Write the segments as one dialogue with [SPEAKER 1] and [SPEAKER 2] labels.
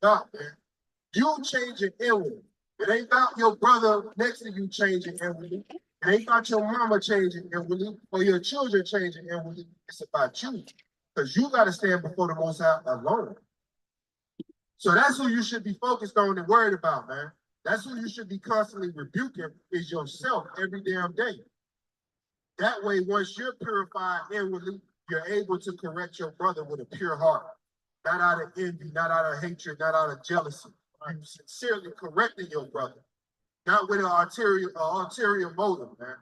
[SPEAKER 1] about, man. You changing inwardly. It ain't about your brother next to you changing inwardly. It ain't about your mama changing inwardly or your children changing inwardly. It's about you. Because you got to stand before the Most High alone. So that's who you should be focused on and worried about, man. That's who you should be constantly rebuking is yourself every damn day. That way, once you're purified inwardly, you're able to correct your brother with a pure heart. Not out of envy, not out of hatred, not out of jealousy. You sincerely correcting your brother. Not with an ulterior motive, man.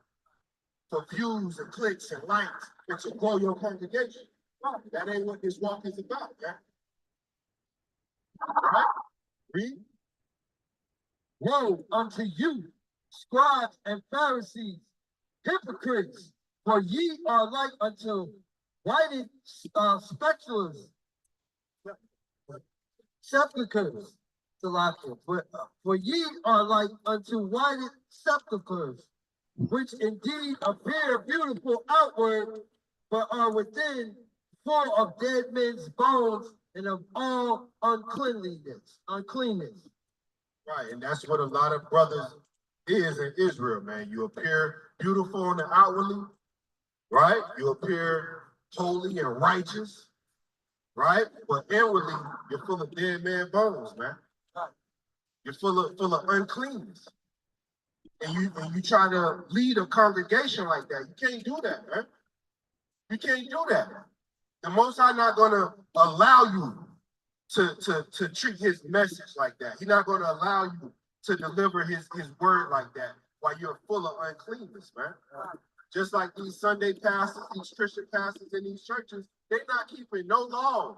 [SPEAKER 1] For views and clicks and likes and to grow your congregation. That ain't what this walk is about, man. All right? Read.
[SPEAKER 2] Woe unto you, scribes and Pharisees, hypocrites, for ye are like unto whited sepulchres. For ye are like unto whited sepulchres, which indeed appear beautiful outward, but are within full of dead men's bones and of all uncleanness.
[SPEAKER 1] Right, and that's what a lot of brothers is in Israel, man. You appear beautiful on the outwardly, right? You appear holy and righteous, right? But inwardly, you're full of dead man bones, man. You're full of uncleanness. And you try to lead a congregation like that. You can't do that, man. You can't do that. The Most High not gonna allow you to treat his message like that. He's not going to allow you to deliver his word like that while you're full of uncleanness, man. Just like these Sunday pastors, these Christian pastors in these churches, they're not keeping no laws.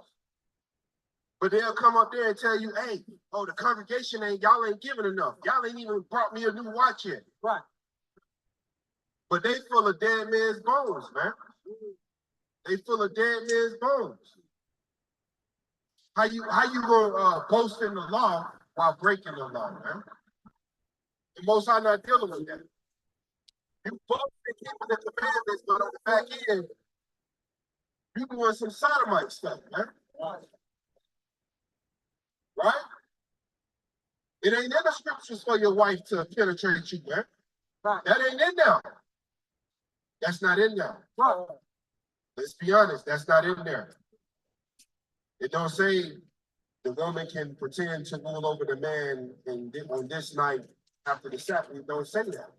[SPEAKER 1] But they'll come up there and tell you, hey, oh, the congregation y'all ain't giving enough. Y'all ain't even brought me a new watch yet.
[SPEAKER 2] Right.
[SPEAKER 1] But they full of dead men's bones, man. They full of dead men's bones. How you gonna boast in the law while breaking the law, man? The Most High not dealing with that. You boast in keeping the commandments, but on the back end, you doing some sodomite stuff, man. Right? It ain't in the scriptures for your wife to penetrate you, man.
[SPEAKER 2] Right.
[SPEAKER 1] That ain't in there. That's not in there.
[SPEAKER 2] Right.
[SPEAKER 1] Let's be honest, that's not in there. It don't say the woman can pretend to rule over the man on this night after the Sabbath. It don't say that.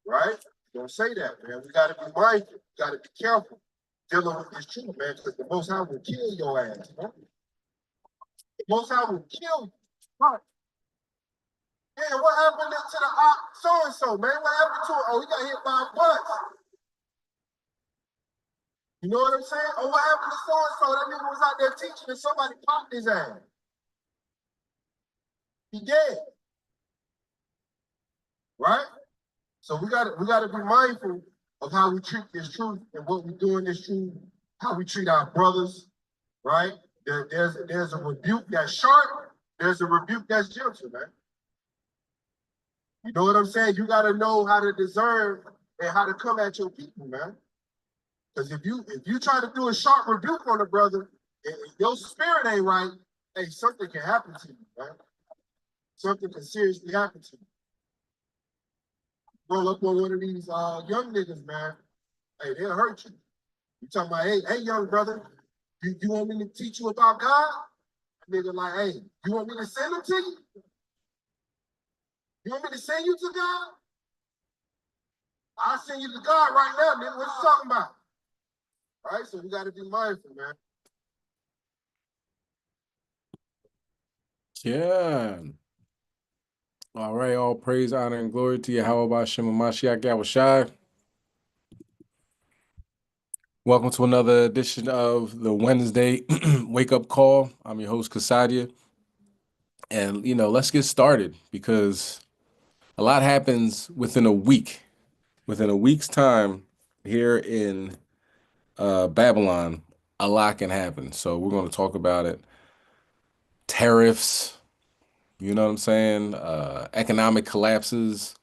[SPEAKER 1] Right? It don't say that, man. We got to be mindful. We got to be careful dealing with this truth, man, because the Most High will kill your ass, man. The Most High will kill you.
[SPEAKER 2] Right.
[SPEAKER 1] Yeah, what happened to the so-and-so, man? What happened to him? Oh, he got hit by a bus. You know what I'm saying? Oh, what happened to so-and-so? That nigga was out there teaching and somebody popped his ass. He dead. Right? So we gotta be mindful of how we treat this truth and what we do in this truth, how we treat our brothers, right? There's a rebuke that's sharp, there's a rebuke that's gentle, man. You know what I'm saying? You gotta know how to discern and how to come at your people, man. Because if you try to do a sharp rebuke on a brother, and your spirit ain't right, hey, something can happen to you, man. Something can seriously happen to you. Roll up on one of these young niggas, man. Hey, they'll hurt you. You talking about, hey, young brother, you want me to teach you about God? Nigga like, hey, you want me to send him to you? You want me to send you to God? I'll send you to God right now, nigga. What you talking about? All right, so we got to be mindful, man.
[SPEAKER 3] Yeah. All right, all praise, honor, and glory to Yahweh Hashem Mashiach Yahushai. Welcome to another edition of the Wednesday Wake Up Call. I'm your host, Kasadia. And, let's get started because a lot happens within a week. Within a week's time here in Babylon, a lot can happen. So we're going to talk about it. Tariffs, you know what I'm saying? Economic collapses,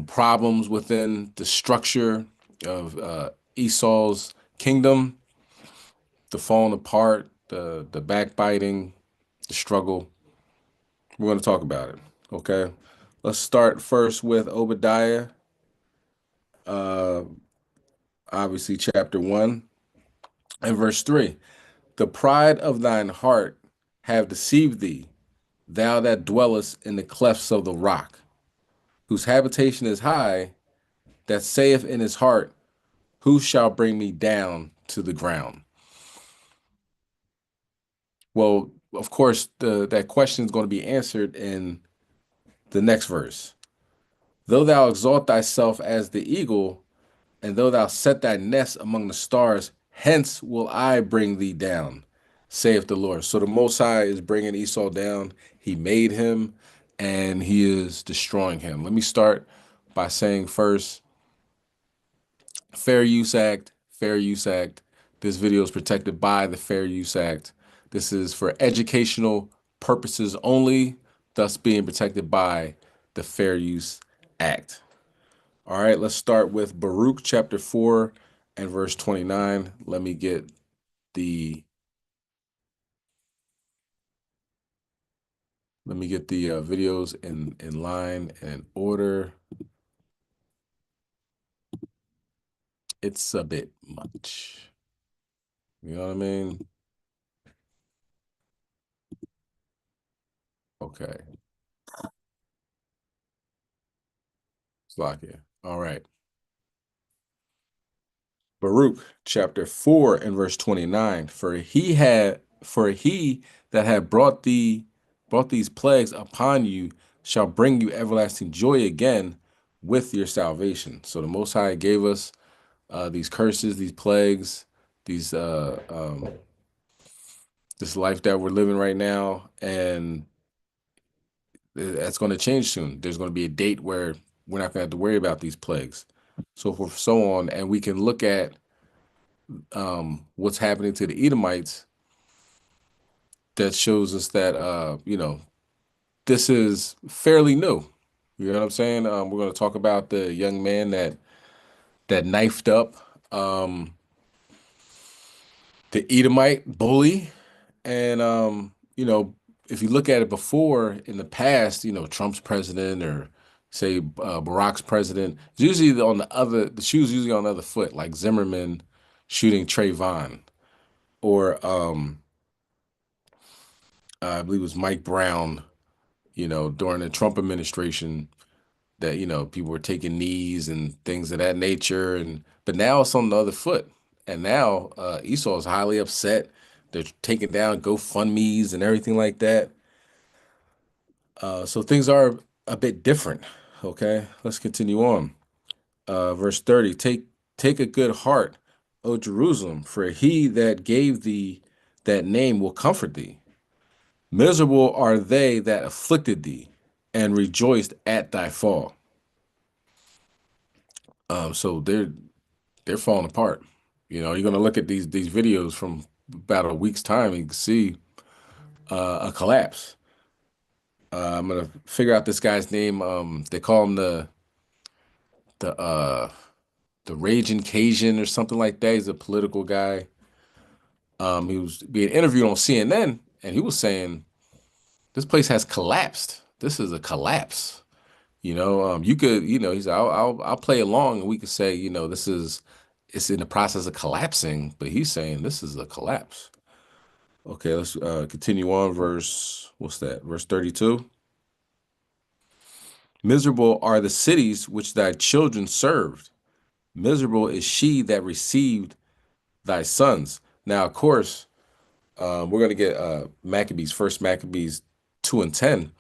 [SPEAKER 3] problems within the structure of Esau's kingdom, the falling apart, the backbiting, the struggle. We're going to talk about it. Okay. Let's start first with Obadiah. Uh, obviously, chapter 1 and verse 3. The pride of thine heart have deceived thee, thou that dwellest in the clefts of the rock, whose habitation is high, that saith in his heart, who shall bring me down to the ground? Well, of course, that question is going to be answered in the next verse. Though thou exalt thyself as the eagle, and though thou set thy nest among the stars, hence will I bring thee down, saith the Lord. So the Most High is bringing Esau down. He made him, and he is destroying him. Let me start by saying first, Fair Use Act, Fair Use Act. This video is protected by the Fair Use Act. This is for educational purposes only, thus being protected by the Fair Use Act. All right, let's start with Baruch chapter 4 and verse 29. Let me get the videos in line and in order. It's a bit much. You know what I mean? Okay. Slovakia. All right. Baruch chapter 4 and verse 29. For he that had brought these plagues upon you shall bring you everlasting joy again with your salvation. So the Most High gave us these curses, these plagues, these this life that we're living right now, and that's going to change soon. There's going to be a date where we're not going to have to worry about these plagues, so forth, so on, and we can look at what's happening to the Edomites. That shows us that this is fairly new. You know what I'm saying? We're going to talk about the young man that knifed up the Edomite bully. And if you look at it before in the past, Trump's president or say Barack's president, it's usually the shoe's usually on the other foot, like Zimmerman shooting Trayvon, or I believe it was Mike Brown, during the Trump administration, that people were taking knees and things of that nature, but now it's on the other foot, and now Esau is highly upset. They're taking down GoFundMe's and everything like that. So things are a bit different. Okay, let's continue on. Verse 30, take a good heart, O Jerusalem, for he that gave thee that name will comfort thee. Miserable are they that afflicted thee and rejoiced at thy fall. So they're falling apart. You're gonna look at these videos from about a week's time, and you can see a collapse. I'm gonna figure out this guy's name. They call him the Raging Cajun or something like that. He's a political guy. He was being interviewed on CNN, and he was saying this place has collapsed. This is a collapse. You could, he said, I'll play along, and we could say, it's in the process of collapsing, but he's saying this is a collapse. Okay, let's continue on. What's that? Verse 32. Miserable are the cities which thy children served. Miserable is she that received thy sons. Now, of course, we're going to get Maccabees, First Maccabees 2 and 10.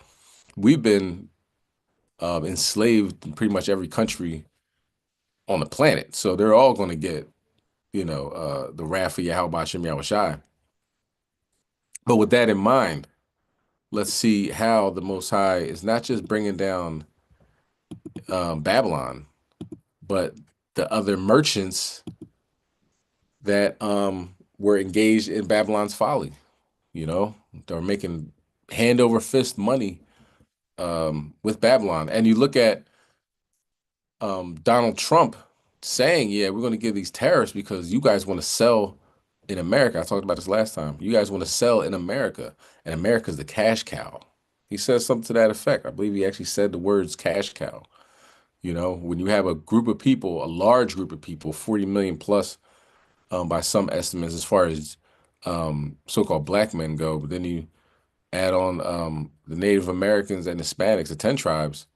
[SPEAKER 3] We've been enslaved in pretty much every country on the planet. So they're all going to get, the wrath of Yahweh Shem Yahushai. But with that in mind, let's see how the Most High is not just bringing down Babylon, but the other merchants that were engaged in Babylon's folly. They're making hand over fist money with Babylon. And you look at Donald Trump saying, yeah, we're going to give these tariffs because you guys want to sell in America. I talked about this last time. You guys want to sell in America, and America's the cash cow. He says something to that effect. I believe he actually said the words cash cow. You know, when you have a group of people, a large group of people, 40 million plus, by some estimates, as far as so-called black men go, but then you add on the Native Americans and Hispanics, the 10 tribes,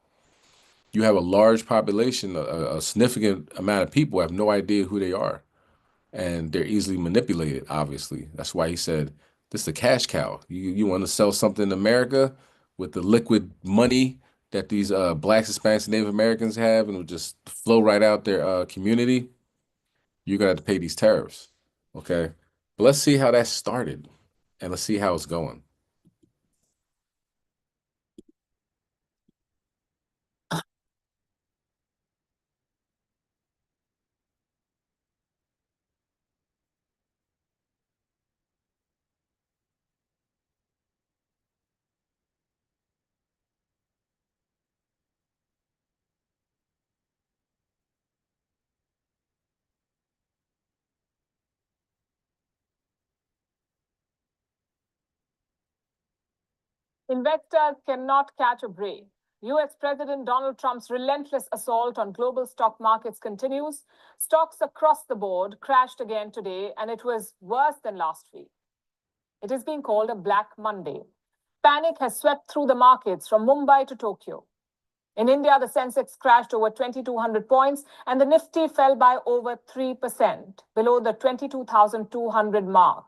[SPEAKER 3] you have a large population, a significant amount of people have no idea who they are. And they're easily manipulated, obviously. That's why he said, this is a cash cow. You want to sell something in America with the liquid money that these blacks, Hispanics, and Native Americans have, and will just flow right out their community, you're gonna have to pay these tariffs. Okay. But let's see how that started and let's see how it's going.
[SPEAKER 4] Investors cannot catch a break. US President Donald Trump's relentless assault on global stock markets continues. Stocks across the board crashed again today, and it was worse than last week. It is being called a Black Monday. Panic has swept through the markets from Mumbai to Tokyo. In India, the Sensex crashed over 2,200 points, and the Nifty fell by over 3%, below the 22,200 mark.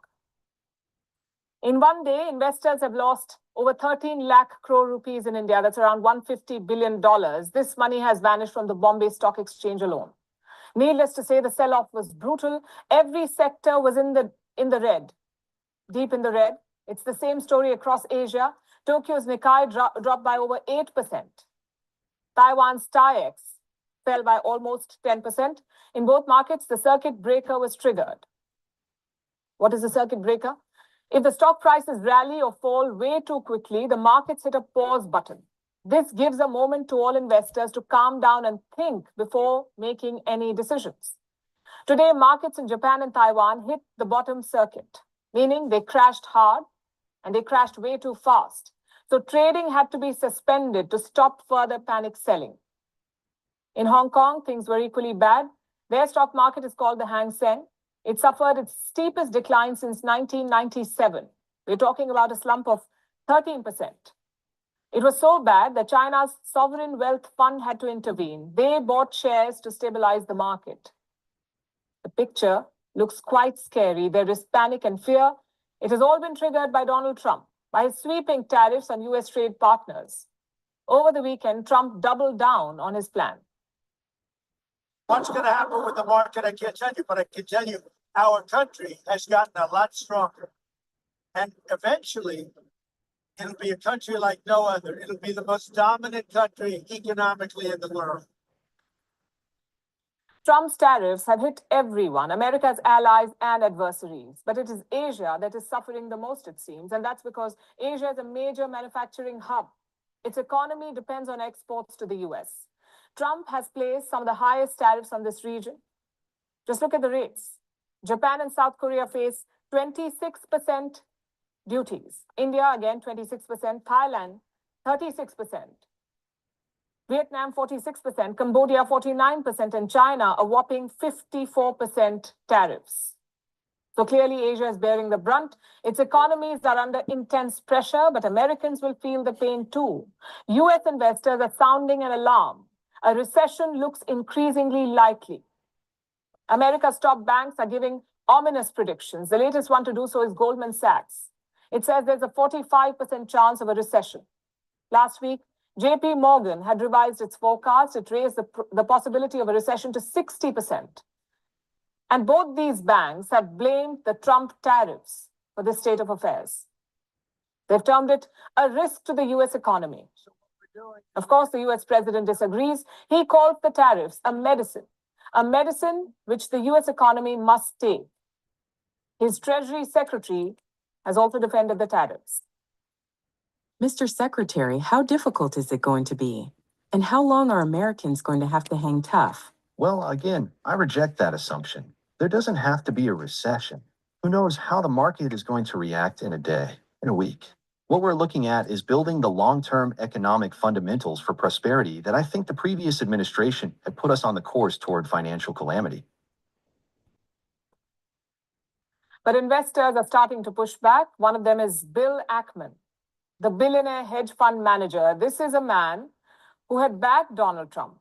[SPEAKER 4] In one day, investors have lost over 13 lakh crore rupees in India. That's around $150 billion. This money has vanished from the Bombay Stock Exchange alone. Needless to say, the sell-off was brutal. Every sector was in the red, deep in the red. It's the same story across Asia. Tokyo's Nikkei dropped by over 8%. Taiwan's TAIEX fell by almost 10%. In both markets, the circuit breaker was triggered. What is the circuit breaker? If the stock prices rally or fall way too quickly, the markets hit a pause button. This gives a moment to all investors to calm down and think before making any decisions. Today, markets in Japan and Taiwan hit the bottom circuit, meaning they crashed hard and they crashed way too fast. So trading had to be suspended to stop further panic selling. In Hong Kong, things were equally bad. Their stock market is called the Hang Seng. It suffered its steepest decline since 1997. We're talking about a slump of 13%. It was so bad that China's sovereign wealth fund had to intervene. They bought shares to stabilize the market. The picture looks quite scary. There is panic and fear. It has all been triggered by Donald Trump, by his sweeping tariffs on US trade partners. Over the weekend, Trump doubled down on his plan.
[SPEAKER 5] What's going to happen with the market, I can't tell you, but I can tell you our country has gotten a lot stronger. And eventually, it'll be a country like no other. It'll be the most dominant country economically in the world.
[SPEAKER 4] Trump's tariffs have hit everyone, America's allies and adversaries. But it is Asia that is suffering the most, it seems. And that's because Asia is a major manufacturing hub. Its economy depends on exports to the US. Trump has placed some of the highest tariffs on this region. Just look at the rates. Japan and South Korea face 26% duties. India, again, 26%. Thailand, 36%. Vietnam, 46%. Cambodia, 49%. And China, a whopping 54% tariffs. So clearly, Asia is bearing the brunt. Its economies are under intense pressure, but Americans will feel the pain too. US investors are sounding an alarm. A recession looks increasingly likely. America's top banks are giving ominous predictions. The latest one to do so is Goldman Sachs. It says there's a 45% chance of a recession. Last week, JP Morgan had revised its forecast. It raised the possibility of a recession to 60%. And both these banks have blamed the Trump tariffs for this state of affairs. They've termed it a risk to the US economy. Of course, the US president disagrees. He calls the tariffs a medicine which the US economy must take. His Treasury Secretary has also defended the tariffs.
[SPEAKER 6] Mr. Secretary, how difficult is it going to be? And how long are Americans going to have to hang tough?
[SPEAKER 7] Well, again, I reject that assumption. There doesn't have to be a recession. Who knows how the market is going to react in a day, in a week? What we're looking at is building the long-term economic fundamentals for prosperity that I think the previous administration had put us on the course toward financial calamity.
[SPEAKER 4] But investors are starting to push back. One of them is Bill Ackman, the billionaire hedge fund manager. This is a man who had backed Donald Trump.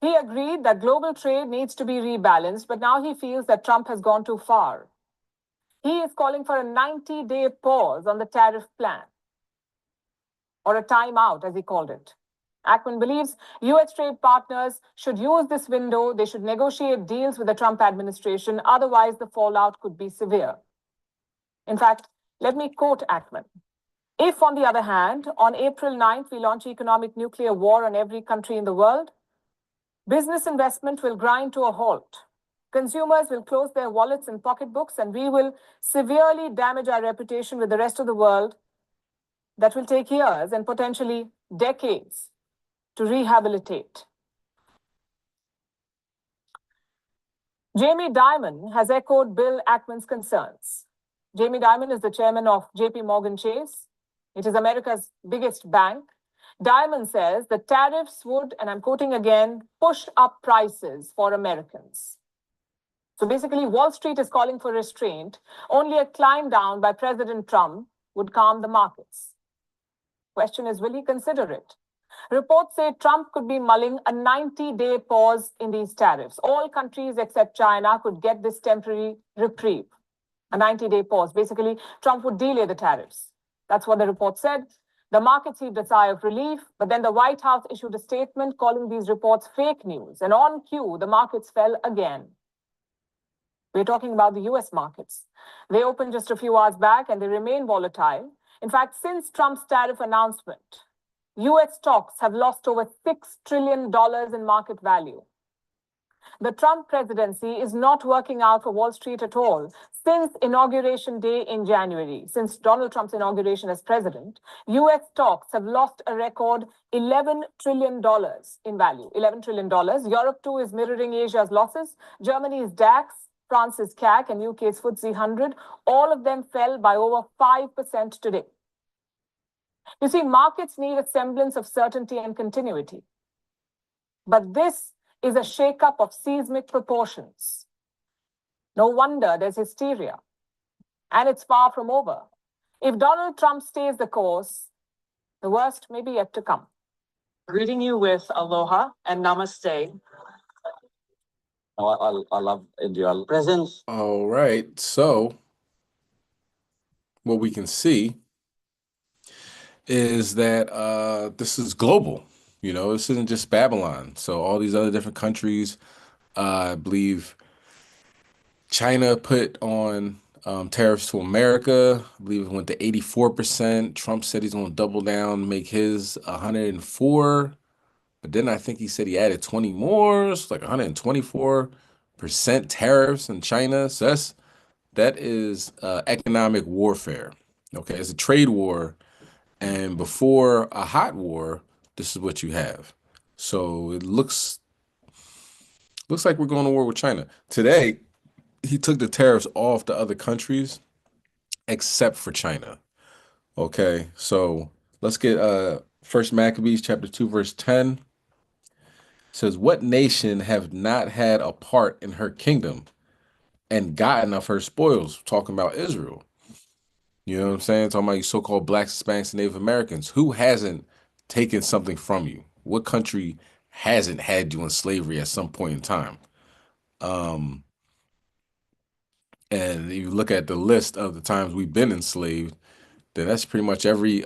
[SPEAKER 4] He agreed that global trade needs to be rebalanced, but now he feels that Trump has gone too far. He is calling for a 90-day pause on the tariff plan, or a timeout, as he called it. Ackman believes U.S. trade partners should use this window. They should negotiate deals with the Trump administration. Otherwise, the fallout could be severe. In fact, let me quote Ackman. If, on the other hand, on April 9th, we launch economic nuclear war on every country in the world, business investment will grind to a halt. Consumers will close their wallets and pocketbooks, and we will severely damage our reputation with the rest of the world. That will take years and potentially decades to rehabilitate. Jamie Dimon has echoed Bill Ackman's concerns. Jamie Dimon is the chairman of JP Morgan Chase. It is America's biggest bank. Dimon says the tariffs would, and I'm quoting again, push up prices for Americans. So basically, Wall Street is calling for restraint. Only a climb down by President Trump would calm the markets. Question is, will he consider it? Reports say Trump could be mulling a 90-day pause in these tariffs. All countries except China could get this temporary reprieve, a 90-day pause. Basically, Trump would delay the tariffs. That's what the report said. The markets heaved a sigh of relief, but then the White House issued a statement calling these reports fake news. And on cue, the markets fell again. We're talking about the US markets. They opened just a few hours back and they remain volatile. In fact, since Trump's tariff announcement, US stocks have lost over $6 trillion in market value. The Trump presidency is not working out for Wall Street at all. Since Inauguration Day in January, since Donald Trump's inauguration as president, US stocks have lost a record $11 trillion in value. $11 trillion. Europe too is mirroring Asia's losses. Germany's DAX, France's CAC, and UK's FTSE 100, all of them fell by over 5% today. You see, markets need a semblance of certainty and continuity. But this is a shakeup of seismic proportions. No wonder there's hysteria. And it's far from over. If Donald Trump stays the course, the worst may be yet to come.
[SPEAKER 8] Greeting you with aloha and namaste.
[SPEAKER 9] I love India. Presence.
[SPEAKER 3] All right. So what we can see is that this is global. You know, this isn't just Babylon. So all these other different countries, I believe China put on tariffs to America. I believe it went to 84%. Trump said he's going to double down, make his 104. But then I think he said he added 20 more. It's like 124% tariffs in China. So that is economic warfare. Okay, it's a trade war. And before a hot war, this is what you have. So it looks like we're going to war with China. Today, he took the tariffs off the other countries except for China. Okay, so let's get First Maccabees chapter 2, verse 10. It says, what nation have not had a part in her kingdom and gotten of her spoils? Talking about Israel. You know what I'm saying? Talking about you so-called blacks, Hispanics, and Native Americans. Who hasn't taken something from you? What country hasn't had you in slavery at some point in time? And you look at the list of the times we've been enslaved, then that's pretty much every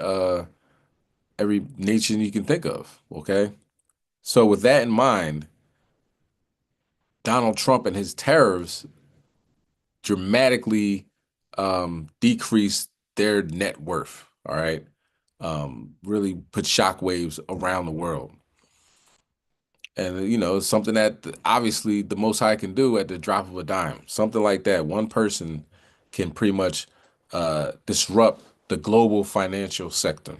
[SPEAKER 3] nation you can think of, okay? So with that in mind, Donald Trump and his tariffs dramatically decreased their net worth, all right? Really put shockwaves around the world. And, you know, it's something that obviously the Most High can do at the drop of a dime. Something like that. One person can pretty much disrupt the global financial sector.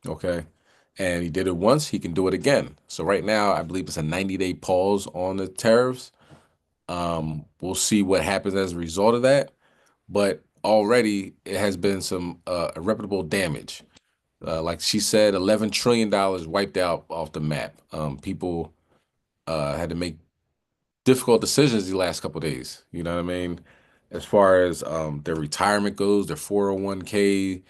[SPEAKER 3] Okay. And he did it once, he can do it again. So right now, I believe it's a 90-day pause on the tariffs. We'll see what happens as a result of that. But already it has been some irreparable damage. Like she said, $11 trillion wiped out off the map. People had to make difficult decisions the last couple of days. You know what I mean? As far as their retirement goes, their 401k,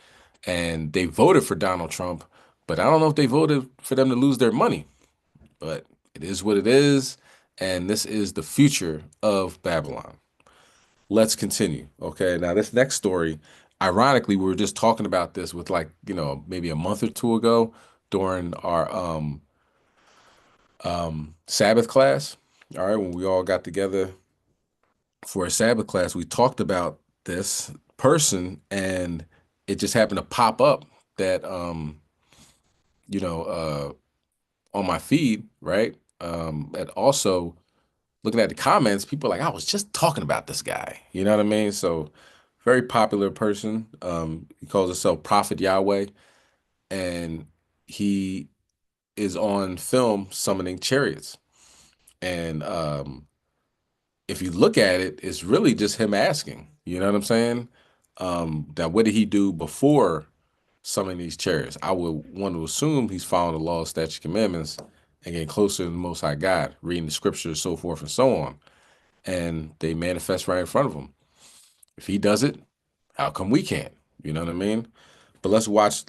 [SPEAKER 3] and they voted for Donald Trump, but I don't know if they voted for them to lose their money. But it is what it is, and this is the future of Babylon. Let's continue. Okay, now this next story, ironically, we were just talking about this with maybe a month or two ago during our Sabbath class. All right, when we all got together for a Sabbath class, we talked about this person, and it just happened to pop up that on my feed, right? And also looking at the comments, people are like, I was just talking about this guy. You know what I mean? So very popular person. He calls himself Prophet Yahweh, and he is on film summoning chariots. And if you look at it, it's really just him asking. You know what I'm saying? That what did he do before summoning these chariots? I would want to assume he's following the law, statutes, commandments, and getting closer to the Most High God, reading the scriptures, so forth and so on. And they manifest right in front of him. If he does it, how come we can't? You know what I mean? But let's watch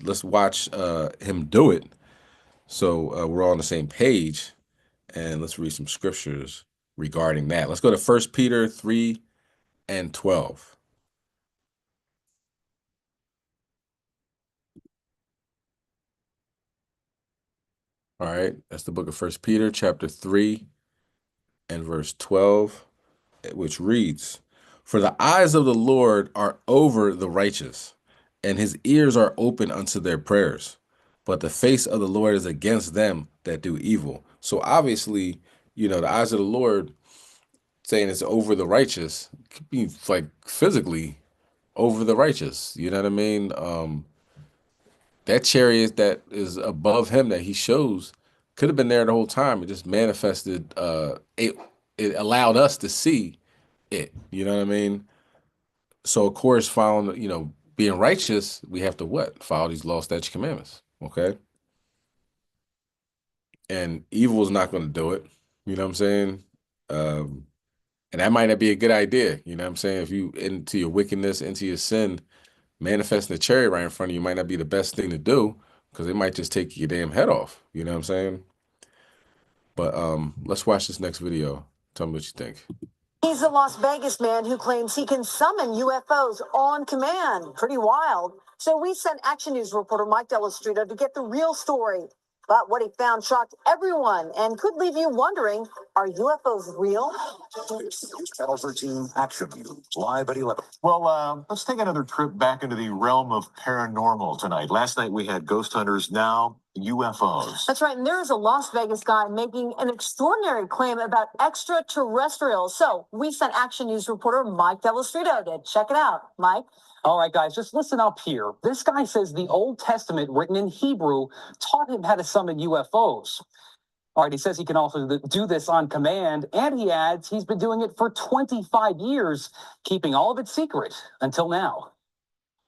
[SPEAKER 3] him do it. So we're all on the same page, and let's read some scriptures regarding that. Let's go to 1 Peter 3 and 12. All right, that's the book of 1 Peter chapter 3 and verse 12, which reads, For the eyes of the Lord are over the righteous, and his ears are open unto their prayers. But the face of the Lord is against them that do evil. So obviously, the eyes of the Lord saying it's over the righteous could be like physically over the righteous. You know what I mean? That chariot that is above him that he shows could have been there the whole time. It just manifested. It allowed us to see it. You know what I mean? So of course, following, being righteous, we have to what? Follow these law, statutes, commandments. Okay. And evil is not going to do it. You know what I'm saying? And that might not be a good idea. You know what I'm saying? If you into your wickedness, into your sin, manifesting a chariot right in front of you might not be the best thing to do, because it might just take your damn head off. You know what I'm saying? But let's watch this next video. Tell me what you think.
[SPEAKER 10] He's a Las Vegas man who claims he can summon UFOs on command. Pretty wild. So we sent Action News reporter Mike Delastrito to get the real story. But what he found shocked everyone and could leave you wondering, are UFOs real?
[SPEAKER 11] Channel 13 Action News, live at 11. Well, let's take another trip back into the realm of paranormal tonight. Last night we had ghost hunters, now UFOs.
[SPEAKER 10] That's right, and there is a Las Vegas guy making an extraordinary claim about extraterrestrials. So we sent Action News reporter Mike Delastrito to check it out. Mike?
[SPEAKER 12] All right, guys, just listen up here. This guy says the Old Testament, written in Hebrew, taught him how to summon UFOs. All right, he says he can also do this on command, and he adds he's been doing it for 25 years, keeping all of it secret until now.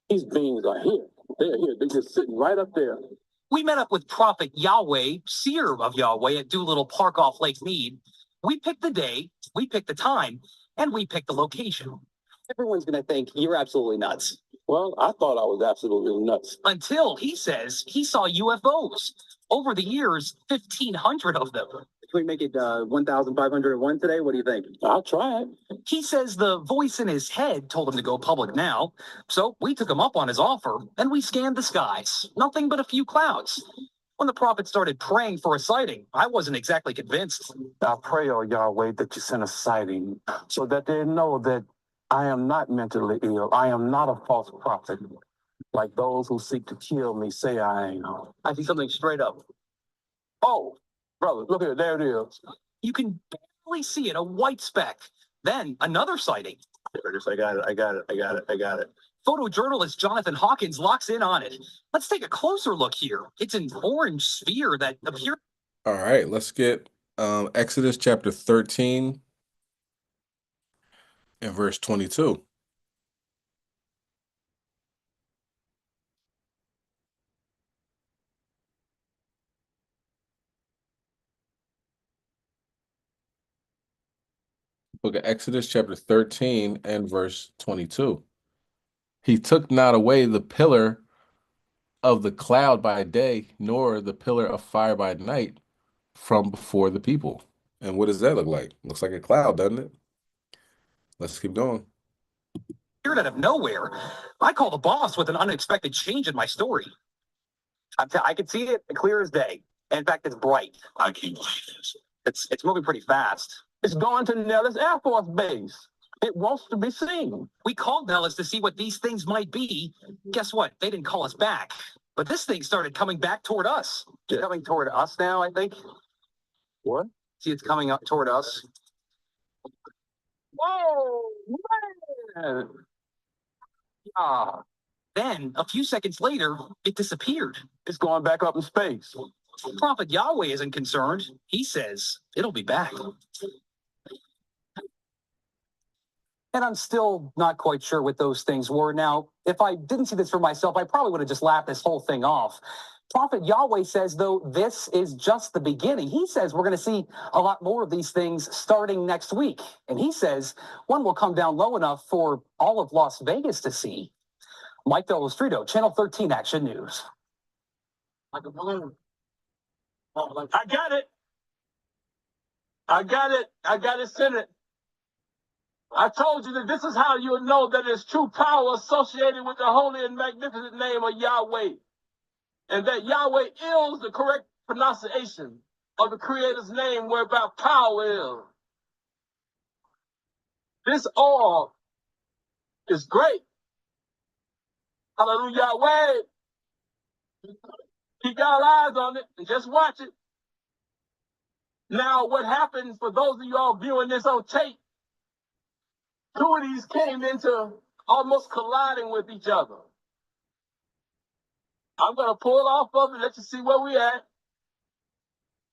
[SPEAKER 13] These beings are here. They're here. They're just sitting right up there.
[SPEAKER 12] We met up with Prophet Yahweh, seer of Yahweh, at Doolittle Park off Lake Mead. We picked the day, we picked the time, and we picked the location. Everyone's going to think you're absolutely nuts.
[SPEAKER 13] Well, I thought I was absolutely nuts.
[SPEAKER 12] Until he says he saw UFOs. Over the years, 1,500 of them.
[SPEAKER 14] Can we make it 1,501 today? What do you think?
[SPEAKER 13] I'll try it.
[SPEAKER 12] He says the voice in his head told him to go public now. So we took him up on his offer, and we scanned the skies. Nothing but a few clouds. When the prophet started praying for a sighting, I wasn't exactly convinced.
[SPEAKER 13] I pray, oh Yahweh, that you send a sighting so that they know that I am not mentally ill. I am not a false prophet, like those who seek to kill me say I am.
[SPEAKER 14] I see something straight up.
[SPEAKER 13] Oh, brother, look here. There it is.
[SPEAKER 12] You can barely see it, a white speck. Then another sighting.
[SPEAKER 14] There it is. I got it.
[SPEAKER 12] Photojournalist Jonathan Hawkins locks in on it. Let's take a closer look here. It's an orange sphere that appears.
[SPEAKER 3] All right, let's get Exodus chapter 13 and verse 22. Book of Exodus, chapter 13, and verse 22. He took not away the pillar of the cloud by day, nor the pillar of fire by night from before the people. And what does that look like? Looks like a cloud, doesn't it? Let's keep going.
[SPEAKER 12] Appeared out of nowhere. I call the boss with an unexpected change in my story. I can see it clear as day. In fact, it's bright. I can't believe this. It's moving pretty fast. It's going to Nellis Air Force Base. It wants to be seen. We called Nellis to see what these things might be. Guess what? They didn't call us back. But this thing started coming back toward us. It's coming toward us now, I think. What? See, it's coming up toward us. Whoa! Man. Ah. Then, a few seconds later, it disappeared. It's going back up in space. Prophet Yahweh isn't concerned. He says it'll be back. And I'm still not quite sure what those things were. Now, if I didn't see this for myself, I probably would have just laughed this whole thing off. Prophet Yahweh says, though, this is just the beginning. He says we're going to see a lot more of these things starting next week. And he says one will come down low enough for all of Las Vegas to see. Mike Delastrito, Channel 13 Action News.
[SPEAKER 13] Like a balloon. I got it. I got it. I got it centered. I told you that this is how you'll know that there's true power associated with the holy and magnificent name of Yahweh. And that Yahweh is the correct pronunciation of the Creator's name whereby power is. This all is great. Hallelujah, Yahweh. Keep our eyes on it and just watch it. Now, what happens for those of y'all viewing this on tape, two of these came into almost colliding with each other. I'm going to pull off of it, let you see where we're at.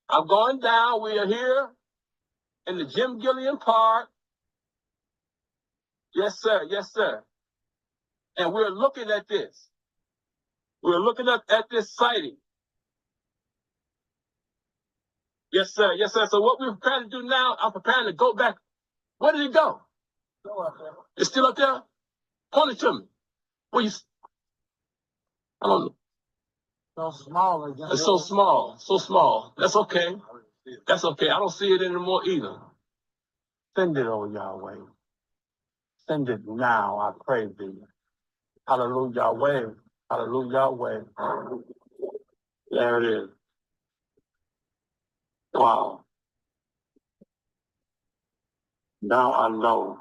[SPEAKER 13] I'm going down. We are here in the Jim Gilliam Park. Yes, sir. Yes, sir. And we're looking at this. We're looking up at this sighting. Yes, sir. Yes, sir. So what we're preparing to do now, I'm preparing to go back. Where did it go? It's still up there? Point it to me. Where you? I don't know.
[SPEAKER 2] So small.
[SPEAKER 13] It's so small. So small. That's okay. That's okay. I don't see it anymore either.
[SPEAKER 14] Send it, oh Yahweh. Send it now, I pray thee. Hallelujah, Yahweh. Hallelujah, Yahweh. There it is. Wow. Now I know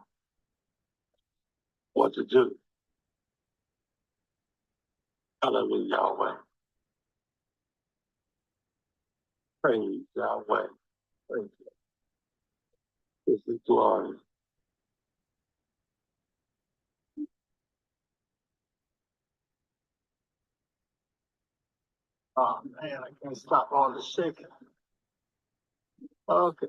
[SPEAKER 14] what to do. Hallelujah, Yahweh. Praise Yahweh. Praise you. This is glory. Oh man, I can't stop all the shaking. Okay.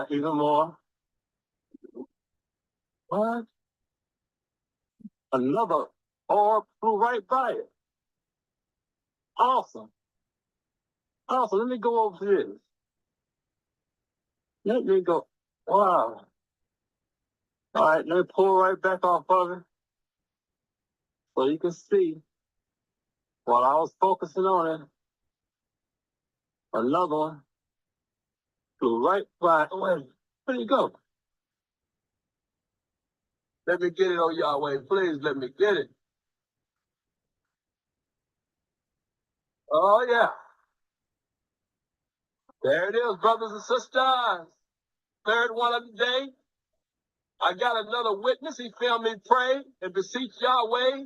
[SPEAKER 14] Even more. What? Another orb flew right by it. Awesome. Awesome. Let me go over to this. Let me go. Wow. All right, let me pull right back off of it. So you can see, while I was focusing on it, another one flew right by. Where did it go? Let me get it, oh Yahweh. Please let me get it. Oh, yeah. There it is, brothers and sisters. Third one of the day. I got another witness. He filmed me pray and beseech Yahweh.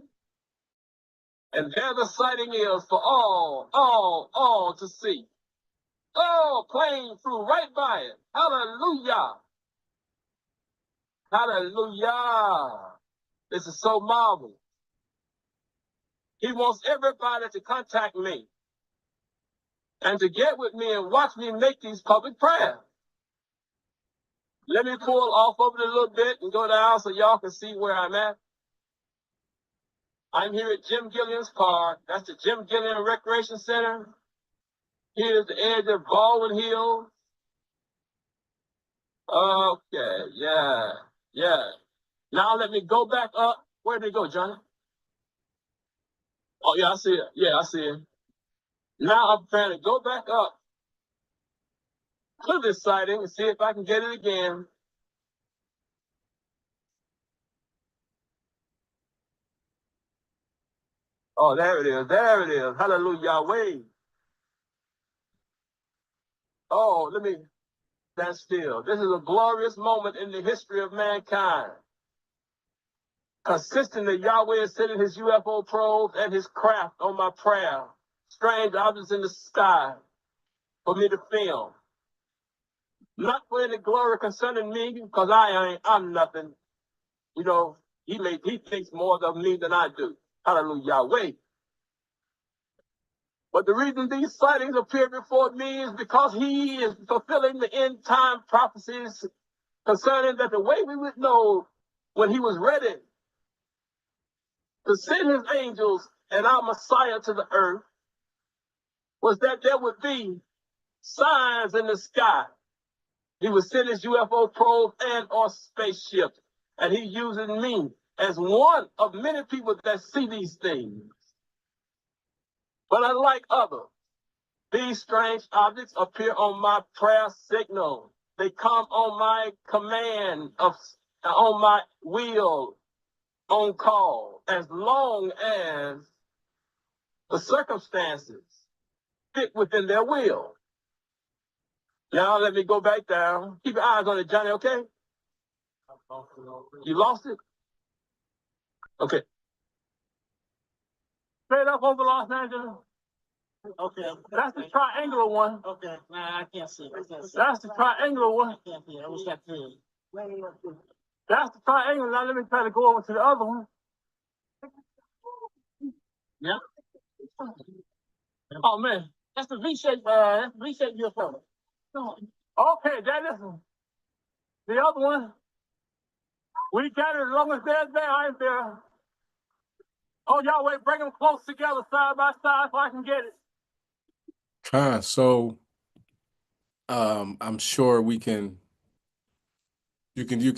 [SPEAKER 14] And there the sighting is for all to see. Oh, plane flew right by it. Hallelujah. Hallelujah. This is so marvelous. He wants everybody to contact me and to get with me and watch me make these public prayers. Let me pull off of it a little bit and go down so y'all can see where I'm at. I'm here at Jim Gilliam's Park. That's the Jim Gilliam Recreation Center. Here's the edge of Baldwin Hills. Okay, yeah. Now let me go back up. Where did it go, Johnny? Oh, yeah, I see it. Yeah, I see it. Now I'm trying to go back up to this sighting and see if I can get it again. Oh, there it is. There it is. Hallelujah. Wait. Oh, let me stand still. This is a glorious moment in the history of mankind. Consistently, Yahweh is sending his UFO probes and his craft on my prayer. Strange objects in the sky for me to film. Not for any glory concerning me, because I'm nothing. You know, he thinks more of me than I do. Hallelujah. Wait. But the reason these sightings appear before me is because he is fulfilling the end time prophecies concerning that the way we would know when he was ready to send his angels and our Messiah to the earth was that there would be signs in the sky. He would send his UFO probes and or spaceships. And he's using me as one of many people that see these things. But unlike others, these strange objects appear on my prayer signal. They come on my command, on my will, on call, as long as the circumstances fit within their will. Now let me go back down. Keep your eyes on it, Johnny, okay? You lost it? Okay. Straight up over Los Angeles. Okay. That's the triangular one. Okay. Nah, I can't see it. That's the triangular one. I can't see it. I wish I could. That's the triangle. Now let me try to go over to the other one. Yeah. Oh man, that's the V-shaped. That's the V-shaped UFO. Okay, that is the other one. We got it as long as they're there. I'm there. Oh, Yahweh, bring them close together, side by side, so I can get it.
[SPEAKER 3] So I'm sure you can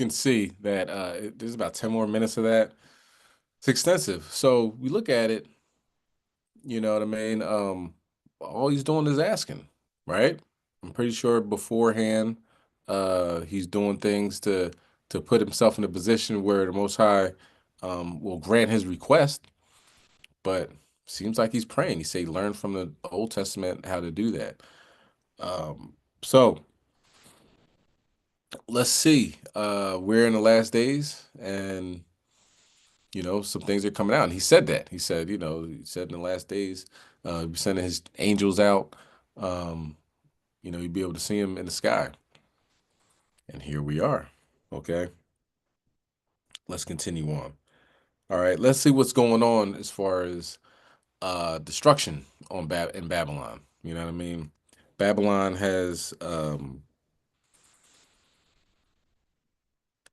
[SPEAKER 3] see that there's about 10 more minutes of that. It's extensive. So we look at it, you know what I mean? All he's doing is asking, right? I'm pretty sure beforehand, he's doing things to put himself in a position where the Most High will grant his request. But seems like he's praying. He say, learn from the Old Testament how to do that. So let's see. We're in the last days, and you know, some things are coming out. And he said that. He said, you know, he said in the last days, sending his angels out. You know, you'd be able to see him in the sky. And here we are. Okay. Let's continue on. All right. Let's see what's going on as far as destruction in Babylon. You know what I mean? Babylon has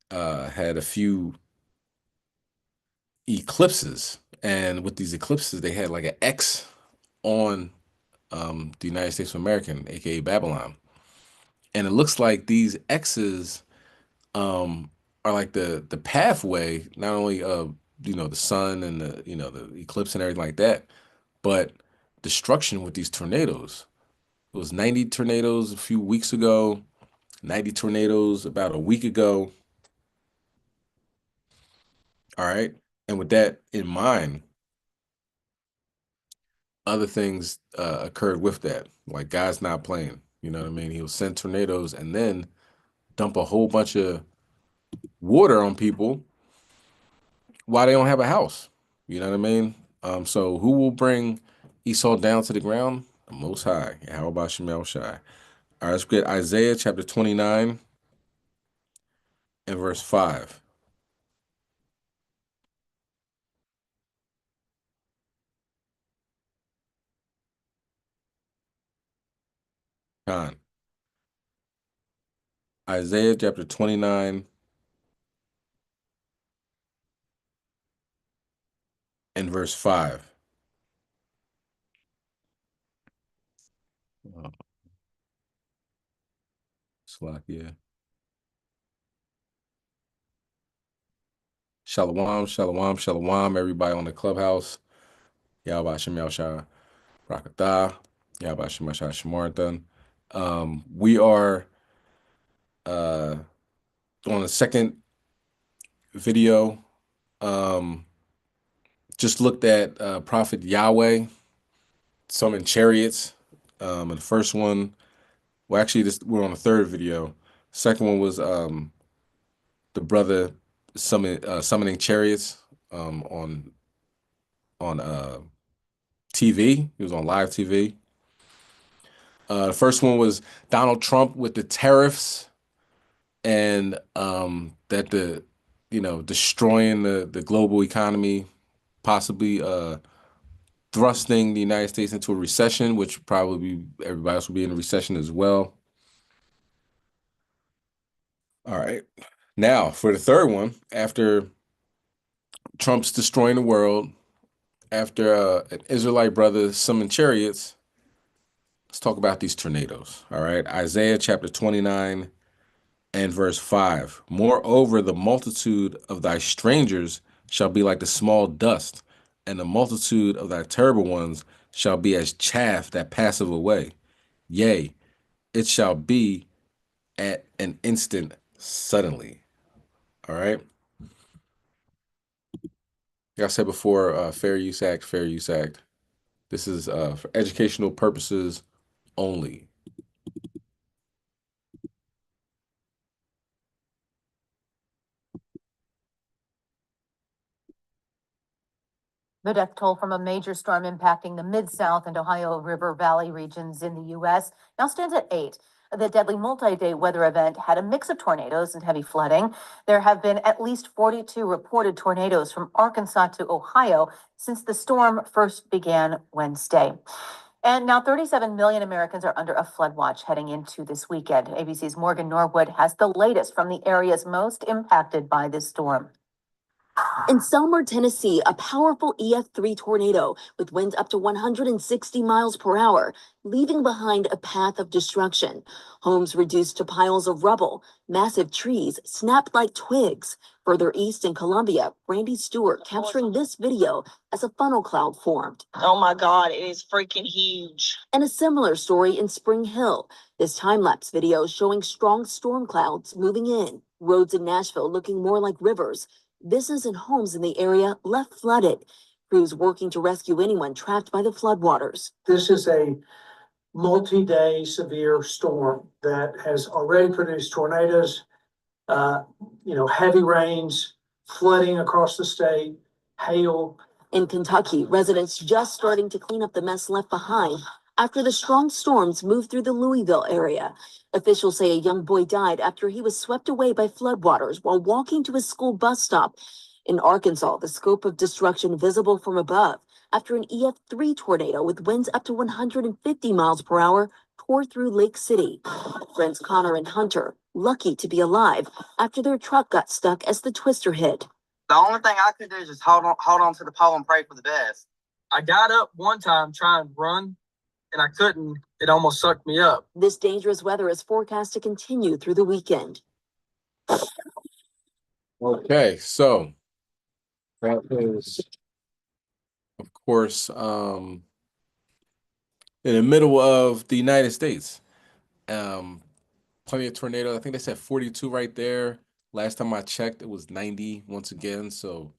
[SPEAKER 3] had a few eclipses, and with these eclipses, they had like an X on the United States of America, aka Babylon, and it looks like these X's are like the pathway, not only of you know the sun and the you know the eclipse and everything like that, but destruction with these tornadoes. It was 90 tornadoes a few weeks ago, 90 tornadoes about a week ago. All right. And with that in mind, other things occurred with that. Like God's not playing. You know what I mean? He'll send tornadoes and then dump a whole bunch of water on people while they don't have a house. You know what I mean? So who will bring Esau down to the ground? The Most High. How about Shemel Shai? All right, let's get Isaiah chapter 29 and verse 5. Con. Isaiah chapter 29 and verse 5. Slakia. Shalom, shalom, shalom, everybody on the clubhouse. Yahweh Hashem Yahshua Rakatah. Yahweh Hashem Yahshua Shemarthan. We are on the second video. Just looked at Prophet Yahweh summon chariots. And the first one, well, actually, we're on the third video. Second one was the brother summoning chariots on TV. He was on live TV. The first one was Donald Trump with the tariffs and that destroying the global economy, possibly thrusting the United States into a recession, which probably everybody else will be in a recession as well. All right. Now, for the third one, after Trump's destroying the world, after an Israelite brother summoned chariots, let's talk about these tornadoes. All right. Isaiah chapter 29 and verse 5. Moreover, the multitude of thy strangers shall be like the small dust, and the multitude of thy terrible ones shall be as chaff that passeth away. Yea, it shall be at an instant suddenly. All right. Like I said before, Fair Use Act, Fair Use Act. This is for educational purposes only.
[SPEAKER 10] The death toll from a major storm impacting the Mid-South and Ohio River Valley regions in the U.S. now stands at 8. The deadly multi-day weather event had a mix of tornadoes and heavy flooding. There have been at least 42 reported tornadoes from Arkansas to Ohio since the storm first began Wednesday. And now 37 million Americans are under a flood watch heading into this weekend. ABC's Morgan Norwood has the latest from the areas most impacted by this storm.
[SPEAKER 15] In Selmer, Tennessee, a powerful EF3 tornado with winds up to 160 miles per hour, leaving behind a path of destruction. Homes reduced to piles of rubble, massive trees snapped like twigs. Further east in Columbia, Brandy Stewart capturing this video as a funnel cloud formed.
[SPEAKER 16] Oh my God, it is freaking huge.
[SPEAKER 15] And a similar story in Spring Hill. This time-lapse video showing strong storm clouds moving in. Roads in Nashville looking more like rivers. Business and homes in the area left flooded. Crews working to rescue anyone trapped by the floodwaters.
[SPEAKER 17] This is a multi-day severe storm that has already produced tornadoes, heavy rains, flooding across the state, hail.
[SPEAKER 15] In Kentucky, residents just starting to clean up the mess left behind after the strong storms moved through the Louisville area. Officials say a young boy died after he was swept away by floodwaters while walking to his school bus stop. In Arkansas, the scope of destruction visible from above after an EF3 tornado with winds up to 150 miles per hour tore through Lake City. Friends Connor and Hunter, lucky to be alive after their truck got stuck as the twister hit.
[SPEAKER 18] The only thing I could do is just hold on to the pole and pray for the best.
[SPEAKER 13] I got up one time trying to run, and I couldn't. It almost sucked me up.
[SPEAKER 15] This dangerous weather is forecast to continue through the weekend.
[SPEAKER 3] Okay, so that is, of course, in the middle of the United States. Plenty of tornadoes. I think they said 42 right there. Last time I checked, it was 90 once again. So,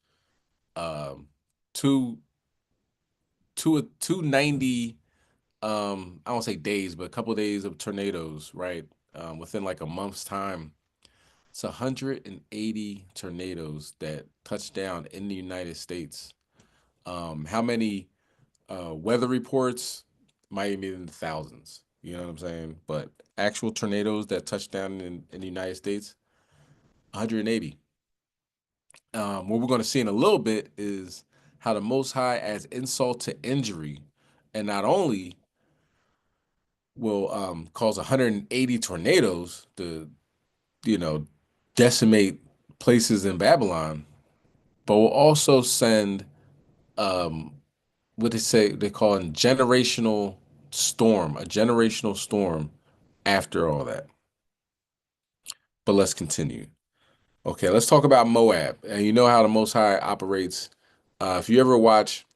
[SPEAKER 3] 290. I won't say days, but a couple of days of tornadoes, right? Within like a month's time. It's 180 tornadoes that touched down in the United States. How many weather reports? Might be in the thousands. You know what I'm saying? But actual tornadoes that touched down in the United States, 180. What we're going to see in a little bit is how the Most High adds insult to injury, and not only will cause 180 tornadoes, the decimate places in Babylon, but will also send what they call a generational storm after all that. But let's continue. Okay, let's talk about Moab. And you know how the Most High operates. If you ever watch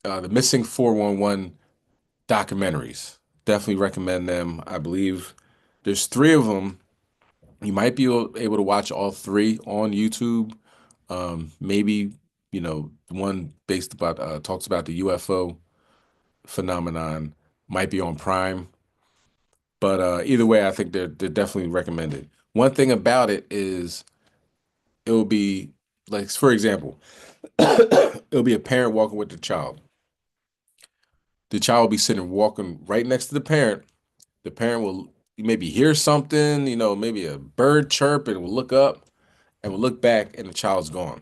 [SPEAKER 3] the Missing 411 documentaries, definitely recommend them. I believe there's 3 of them. You might be able to watch all 3 on YouTube. Maybe, the one based about talks about the UFO phenomenon might be on Prime. But either way, I think they're definitely recommended. One thing about it is it will be like, for example, it'll be a parent walking with the child. The child will be sitting walking right next to the parent. The parent will maybe hear something, maybe a bird chirp, and will look up and will look back, and the child's gone.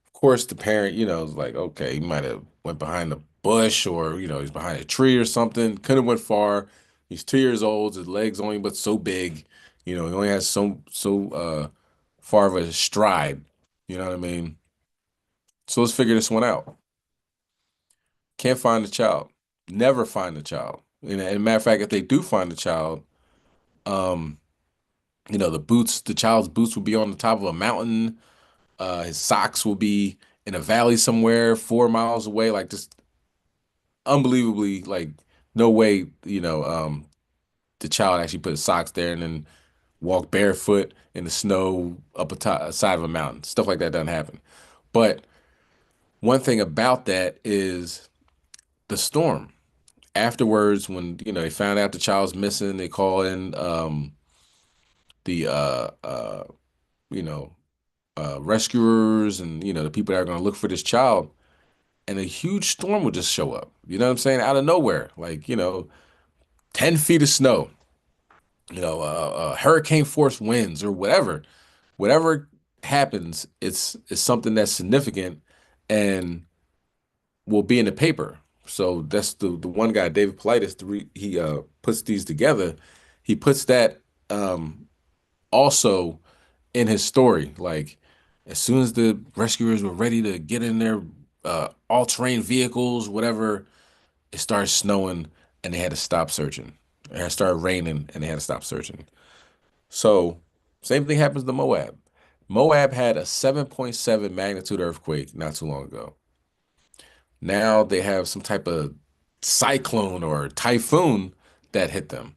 [SPEAKER 3] Of course, the parent, is like, okay, he might have went behind the bush, or he's behind a tree or something. Couldn't have went far. He's 2 years old. His legs only but so big. He only has so far of a stride. You know what I mean? So let's figure this one out. Can't find the child. Never find the child. And as a matter of fact, if they do find the child, the child's boots will be on the top of a mountain. His socks will be in a valley somewhere 4 miles away. Like, just unbelievably, like, no way, the child actually put his socks there and then walk barefoot in the snow up a side of a mountain. Stuff like that doesn't happen. But one thing about that is the storm. Afterwards, when they found out the child's missing, they call in the rescuers and the people that are going to look for this child, and a huge storm will just show up. You know what I'm saying? Out of nowhere, like 10 feet of snow, hurricane force winds or whatever happens. It's something that's significant and will be in the paper. So that's the one guy, David Paulides, he puts these together. He puts that also in his story. Like, as soon as the rescuers were ready to get in their all-terrain vehicles, whatever, it started snowing and they had to stop searching. It started raining and they had to stop searching. So same thing happens to Moab. Moab had a 7.7 magnitude earthquake not too long ago. Now they have some type of cyclone or typhoon that hit them.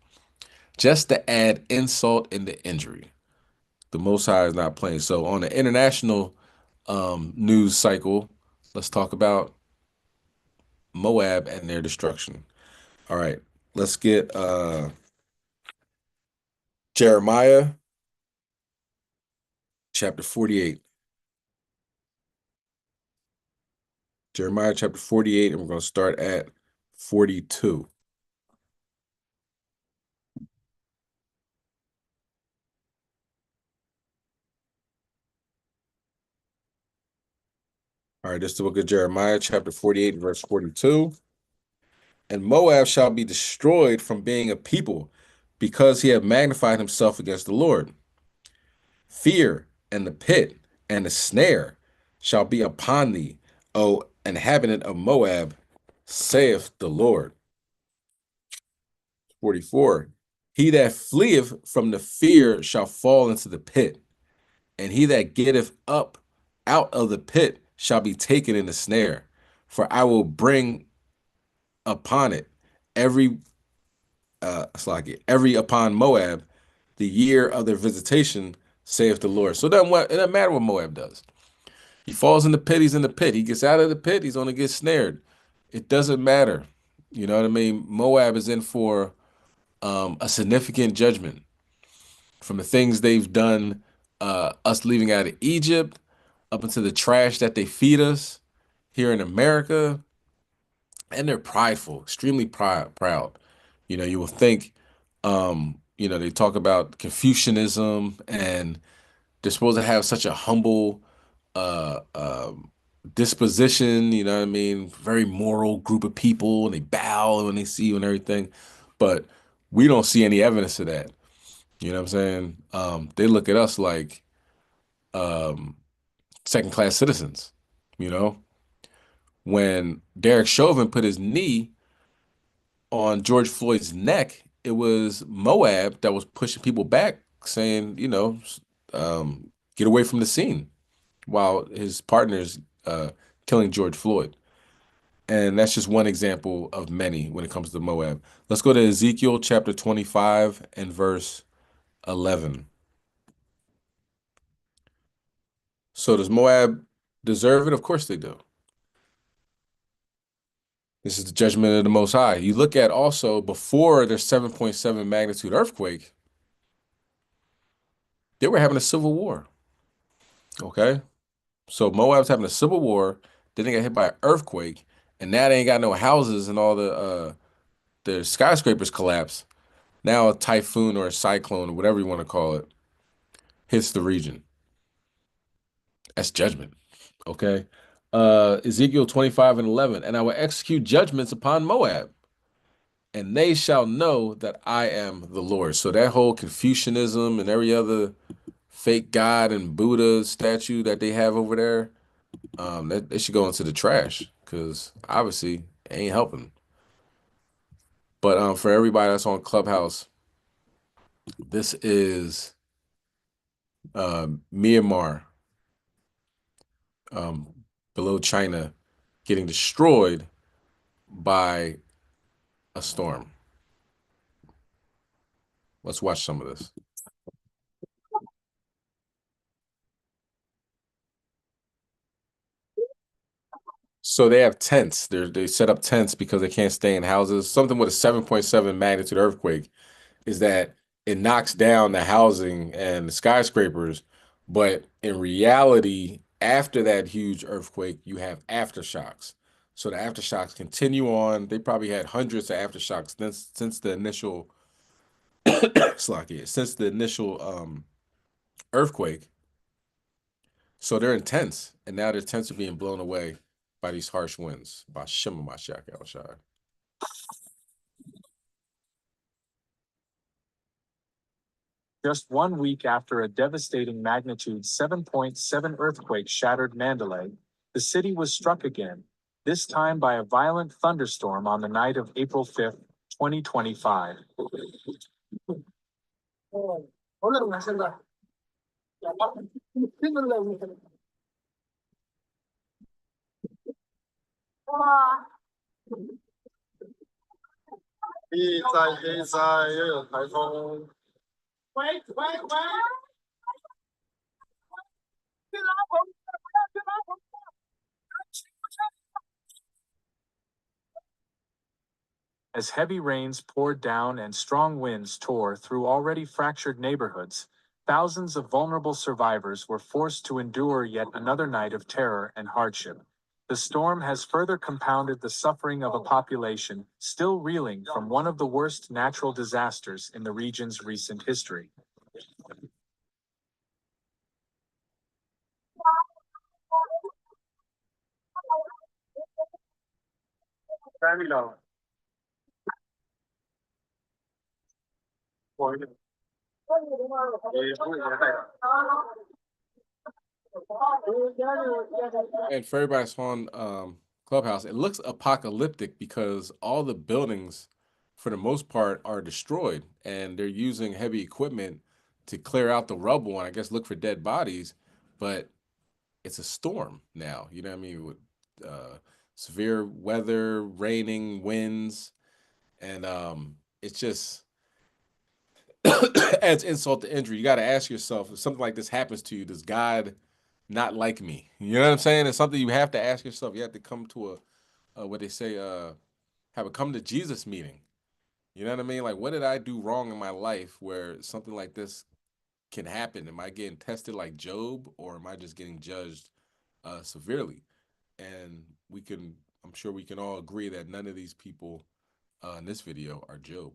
[SPEAKER 3] Just to add insult into injury, the Most High is not playing. So on the international news cycle, let's talk about Moab and their destruction. All right, let's get Jeremiah chapter 48. Jeremiah chapter 48, and we're going to start at 42. All right, this is the book of Jeremiah, chapter 48, verse 42. And Moab shall be destroyed from being a people, because he hath magnified himself against the Lord. Fear and the pit and the snare shall be upon thee, O inhabitant of Moab, saith the Lord. 44. He that fleeth from the fear shall fall into the pit, and he that getteth up out of the pit shall be taken in the snare. For I will bring upon it every upon Moab the year of their visitation, saith the Lord. So it doesn't matter what Moab does. He falls in the pit, he's in the pit. He gets out of the pit, he's going to get snared. It doesn't matter. You know what I mean? Moab is in for a significant judgment from the things they've done, us leaving out of Egypt, up into the trash that they feed us here in America. And they're prideful, extremely proud. You will think, they talk about Confucianism, and they're supposed to have such a humble disposition, you know what I mean? Very moral group of people, and they bow when they see you and everything. But we don't see any evidence of that. You know what I'm saying? They look at us like second-class citizens, you know? When Derek Chauvin put his knee on George Floyd's neck, it was Moab that was pushing people back, saying, get away from the scene, while his partner's killing George Floyd. And that's just one example of many when it comes to Moab. Let's go to Ezekiel chapter 25 and verse 11. So does Moab deserve it? Of course they do. This is the judgment of the Most High. You look at also before their 7.7 magnitude earthquake, they were having a civil war. Okay? So Moab's having a civil war, then they got hit by an earthquake, and now they ain't got no houses and all the skyscrapers collapse. Now a typhoon or a cyclone or whatever you want to call it hits the region. That's judgment. Okay? Ezekiel 25 and 11, and I will execute judgments upon Moab, and they shall know that I am the Lord. So that whole Confucianism and every other fake God and Buddha statue that they have over there, they should go into the trash, because obviously it ain't helping. But for everybody that's on Clubhouse, this is Myanmar, below China, getting destroyed by a storm. Let's watch some of this. So they have tents. They set up tents because they can't stay in houses. Something with a 7.7 magnitude earthquake is that it knocks down the housing and the skyscrapers, but in reality, after that huge earthquake, you have aftershocks. So the aftershocks continue on. They probably had hundreds of aftershocks since the initial since the initial earthquake. So they're intense, and now their tents are being blown away by these harsh winds. By Shema Mashiach Yahushua.
[SPEAKER 19] Just 1 week after a devastating magnitude 7.7 earthquake shattered Mandalay, the city was struck again, this time by a violent thunderstorm on the night of April 5th, 2025. As heavy rains poured down and strong winds tore through already fractured neighborhoods, thousands of vulnerable survivors were forced to endure yet another night of terror and hardship. The storm has further compounded the suffering of a population still reeling from one of the worst natural disasters in the region's recent history.
[SPEAKER 3] And for everybody that's on Clubhouse, it looks apocalyptic because all the buildings, for the most part, are destroyed, and they're using heavy equipment to clear out the rubble and I guess look for dead bodies. But it's a storm now, you know what I mean? With severe weather, raining, winds, and it's just adds insult to injury. You got to ask yourself, if something like this happens to you, does God not like me? You know what I'm saying? It's something you have to ask yourself. You have to come to what they say, have a come to Jesus meeting. You know what I mean? Like, what did I do wrong in my life where something like this can happen? Am I getting tested like Job, or am I just getting judged severely? And I'm sure we can all agree that none of these people in this video are Job.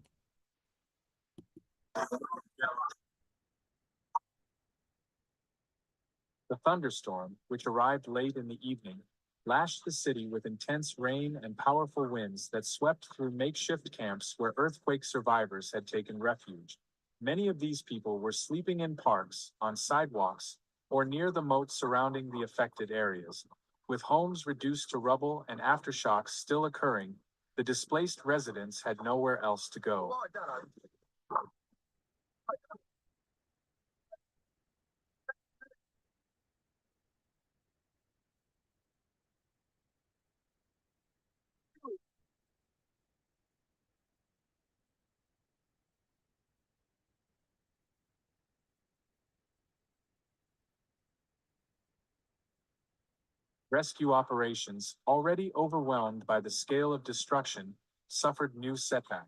[SPEAKER 19] The thunderstorm, which arrived late in the evening, lashed the city with intense rain and powerful winds that swept through makeshift camps where earthquake survivors had taken refuge. Many of these people were sleeping in parks, on sidewalks, or near the moat surrounding the affected areas. With homes reduced to rubble and aftershocks still occurring, the displaced residents had nowhere else to go. Rescue operations, already overwhelmed by the scale of destruction, suffered new setback.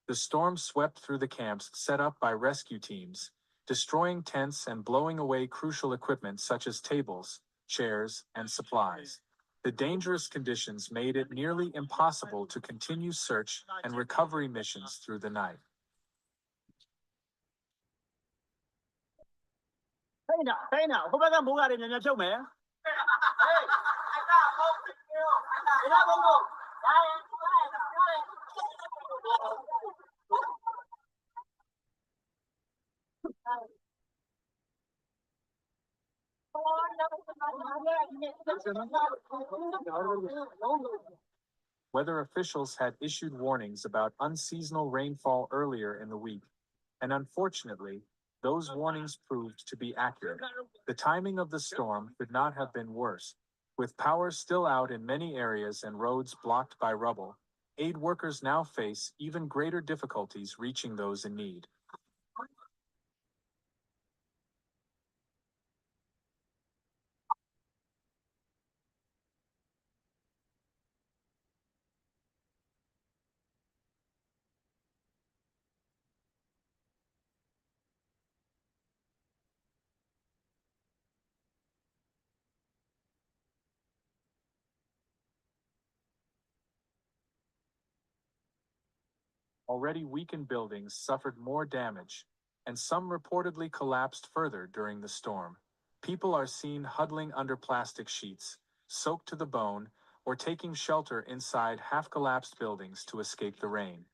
[SPEAKER 19] The storm swept through the camps set up by rescue teams, destroying tents and blowing away crucial equipment such as tables, chairs, and supplies. The dangerous conditions made it nearly impossible to continue search and recovery missions through the night. Weather officials had issued warnings about unseasonal rainfall earlier in the week, and unfortunately, those warnings proved to be accurate. The timing of the storm could not have been worse. With power still out in many areas and roads blocked by rubble, aid workers now face even greater difficulties reaching those in need. Already weakened buildings suffered more damage, and some reportedly collapsed further during the storm. People are seen huddling under plastic sheets, soaked to the bone, or taking shelter inside half-collapsed buildings to escape the rain.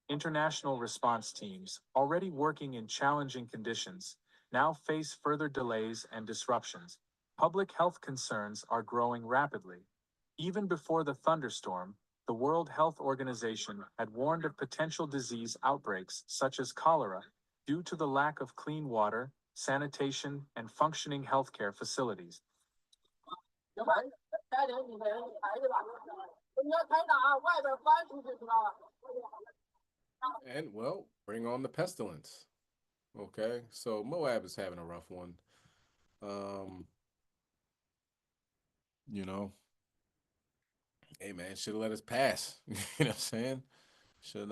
[SPEAKER 19] International response teams, already working in challenging conditions, now face further delays and disruptions. Public health concerns are growing rapidly. Even before the thunderstorm, the World Health Organization had warned of potential disease outbreaks such as cholera due to the lack of clean water, sanitation, and functioning healthcare facilities.
[SPEAKER 3] And well, bring on the pestilence. Okay, so Moab is having a rough one. You know, hey man, should have let us pass. You know what I'm saying? Should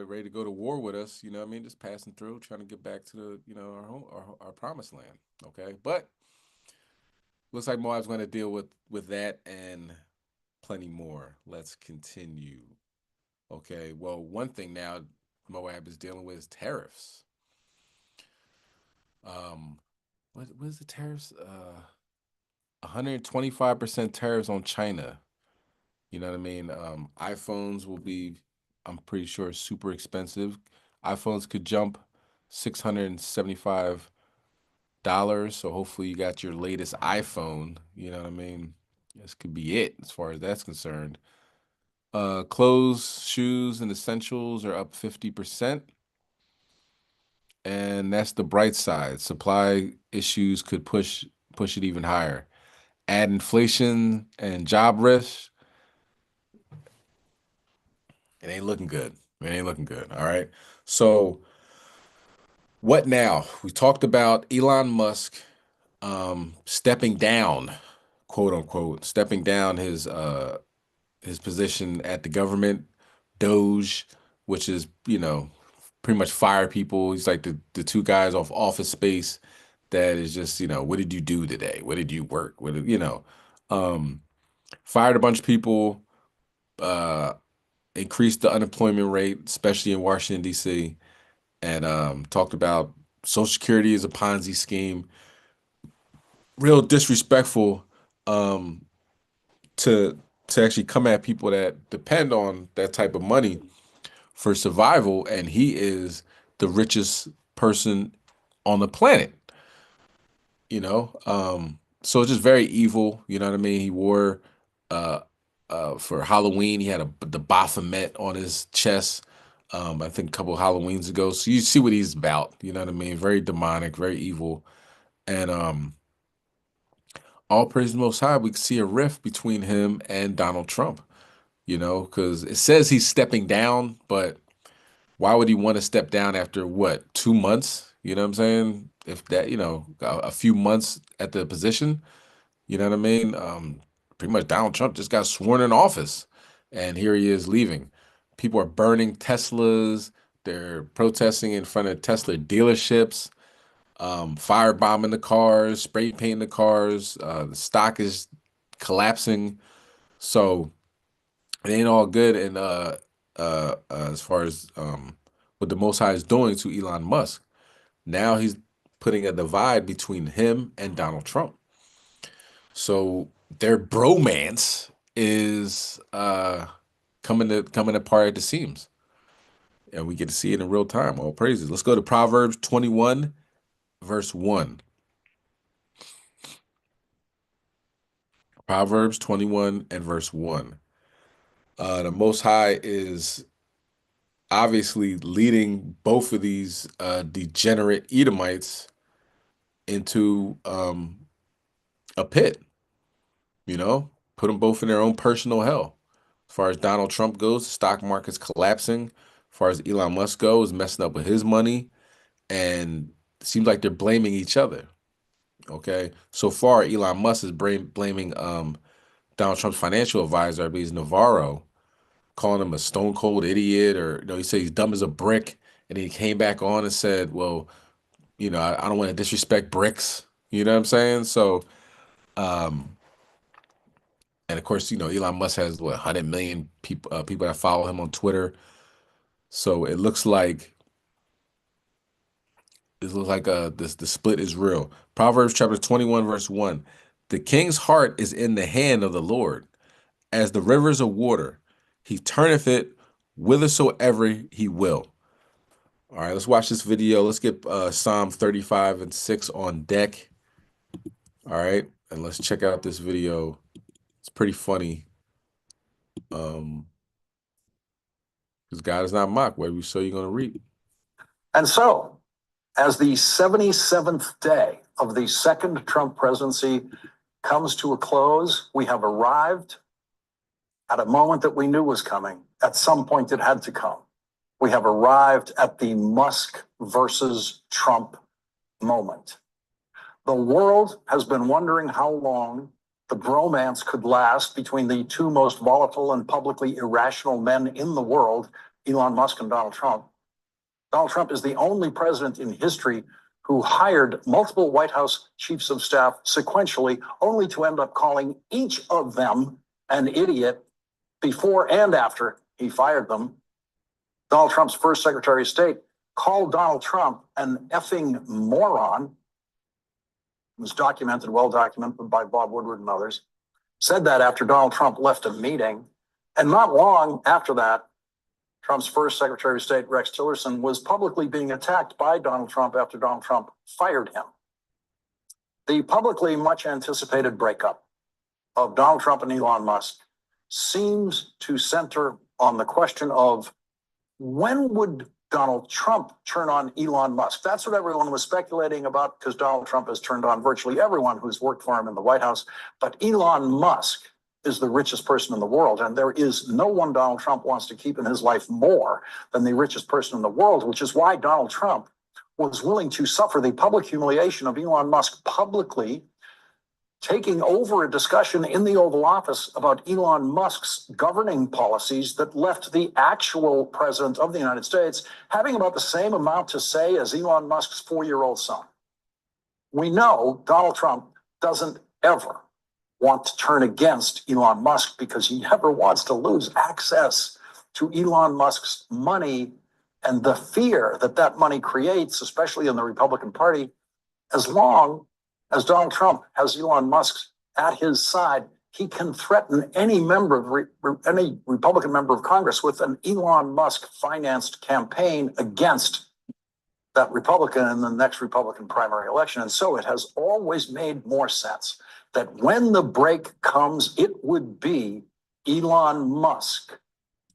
[SPEAKER 3] ready to go to war with us, you know what I mean? Just passing through, trying to get back to the, you know, our home, our promised land. Okay. But looks like Moab's going to deal with that and plenty more. Let's continue. Okay. Well, one thing now Moab is dealing with is tariffs. What is the tariffs? 125% tariffs on China. You know what I mean? iPhones will be, I'm pretty sure, super expensive. iPhones could jump $675. So hopefully you got your latest iPhone. You know what I mean? This could be it as far as that's concerned. Clothes, shoes, and essentials are up 50%. And that's the bright side. Supply issues could push it even higher. Add inflation and job risks. It ain't looking good. It ain't looking good. All right. So what now? We talked about Elon Musk stepping down, quote unquote, stepping down his position at the government, Doge, which is, you know, pretty much fire people. He's like the two guys off Office Space that is just, what did you do today? What did you work? Fired a bunch of people, increased the unemployment rate, especially in Washington, D.C., and talked about Social Security as a Ponzi scheme. Real disrespectful to actually come at people that depend on that type of money for survival, and he is the richest person on the planet. So it's just very evil. You know what I mean? He wore for Halloween, he had the Baphomet on his chest. I think a couple of Halloweens ago. So you see what he's about. You know what I mean? Very demonic, very evil, and all praise the Most High. We can see a rift between him and Donald Trump. Because it says he's stepping down, but why would he want to step down after what, 2 months? You know what I'm saying? If that, a few months at the position, you know what I mean? Pretty much Donald Trump just got sworn in office, and here he is leaving. People are burning Teslas. They're protesting in front of Tesla dealerships, firebombing the cars, spray painting the cars. The stock is collapsing. So it ain't all good. And as far as what the Most High is doing to Elon Musk, now he's putting a divide between him and Donald Trump. So their bromance is coming apart at the seams, and we get to see it in real time. All praises. Let's go to Proverbs 21, verse 1. Proverbs 21 and verse 1. The Most High is obviously leading both of these degenerate Edomites into a pit. Put them both in their own personal hell. As far as Donald Trump goes, the stock market's collapsing. As far as Elon Musk goes, messing up with his money, and it seems like they're blaming each other. Okay, so far Elon Musk is blaming Donald Trump's financial advisor, I believe, Navarro, calling him a stone cold idiot, or he said he's dumb as a brick, and he came back on and said, well, I don't want to disrespect bricks. You know what I'm saying? So, and of course, Elon Musk has 100 million people that follow him on Twitter. So it looks like the split is real. Proverbs chapter 21, verse 1. The king's heart is in the hand of the Lord, as the rivers of water. He turneth it whithersoever he will. All right, let's watch this video. Let's get Psalm 35 and 6 on deck. All right, and let's check out this video. It's pretty funny. Because God is not mocked. Whatever you sow, you're going to reap.
[SPEAKER 20] And so, as the 77th day of the second Trump presidency comes to a close, we have arrived at a moment that we knew was coming. At some point, it had to come. We have arrived at the Musk versus Trump moment. The world has been wondering how long the bromance could last between the two most volatile and publicly irrational men in the world, Elon Musk and Donald Trump. Donald Trump is the only president in history who hired multiple White House chiefs of staff sequentially, only to end up calling each of them an idiot before and after he fired them. Donald Trump's first Secretary of State called Donald Trump an effing moron. It was documented, well documented by Bob Woodward and others. Said that after Donald Trump left a meeting. And not long after that, Trump's first Secretary of State, Rex Tillerson, was publicly being attacked by Donald Trump after Donald Trump fired him. The publicly much anticipated breakup of Donald Trump and Elon Musk seems to center on the question of when would Donald Trump turn on Elon Musk? That's what everyone was speculating about, because Donald Trump has turned on virtually everyone who's worked for him in the White House. But Elon Musk is the richest person in the world, and there is no one Donald Trump wants to keep in his life more than the richest person in the world, which is why Donald Trump was willing to suffer the public humiliation of Elon Musk publicly taking over a discussion in the Oval Office about Elon Musk's governing policies that left the actual president of the United States having about the same amount to say as Elon Musk's 4-year-old son. We know Donald Trump doesn't ever want to turn against Elon Musk because he never wants to lose access to Elon Musk's money and the fear that that money creates, especially in the Republican Party. As long as Donald Trump has Elon Musk at his side, he can threaten any any Republican member of Congress with an Elon Musk financed campaign against that Republican in the next Republican primary election. And so it has always made more sense that when the break comes, it would be Elon Musk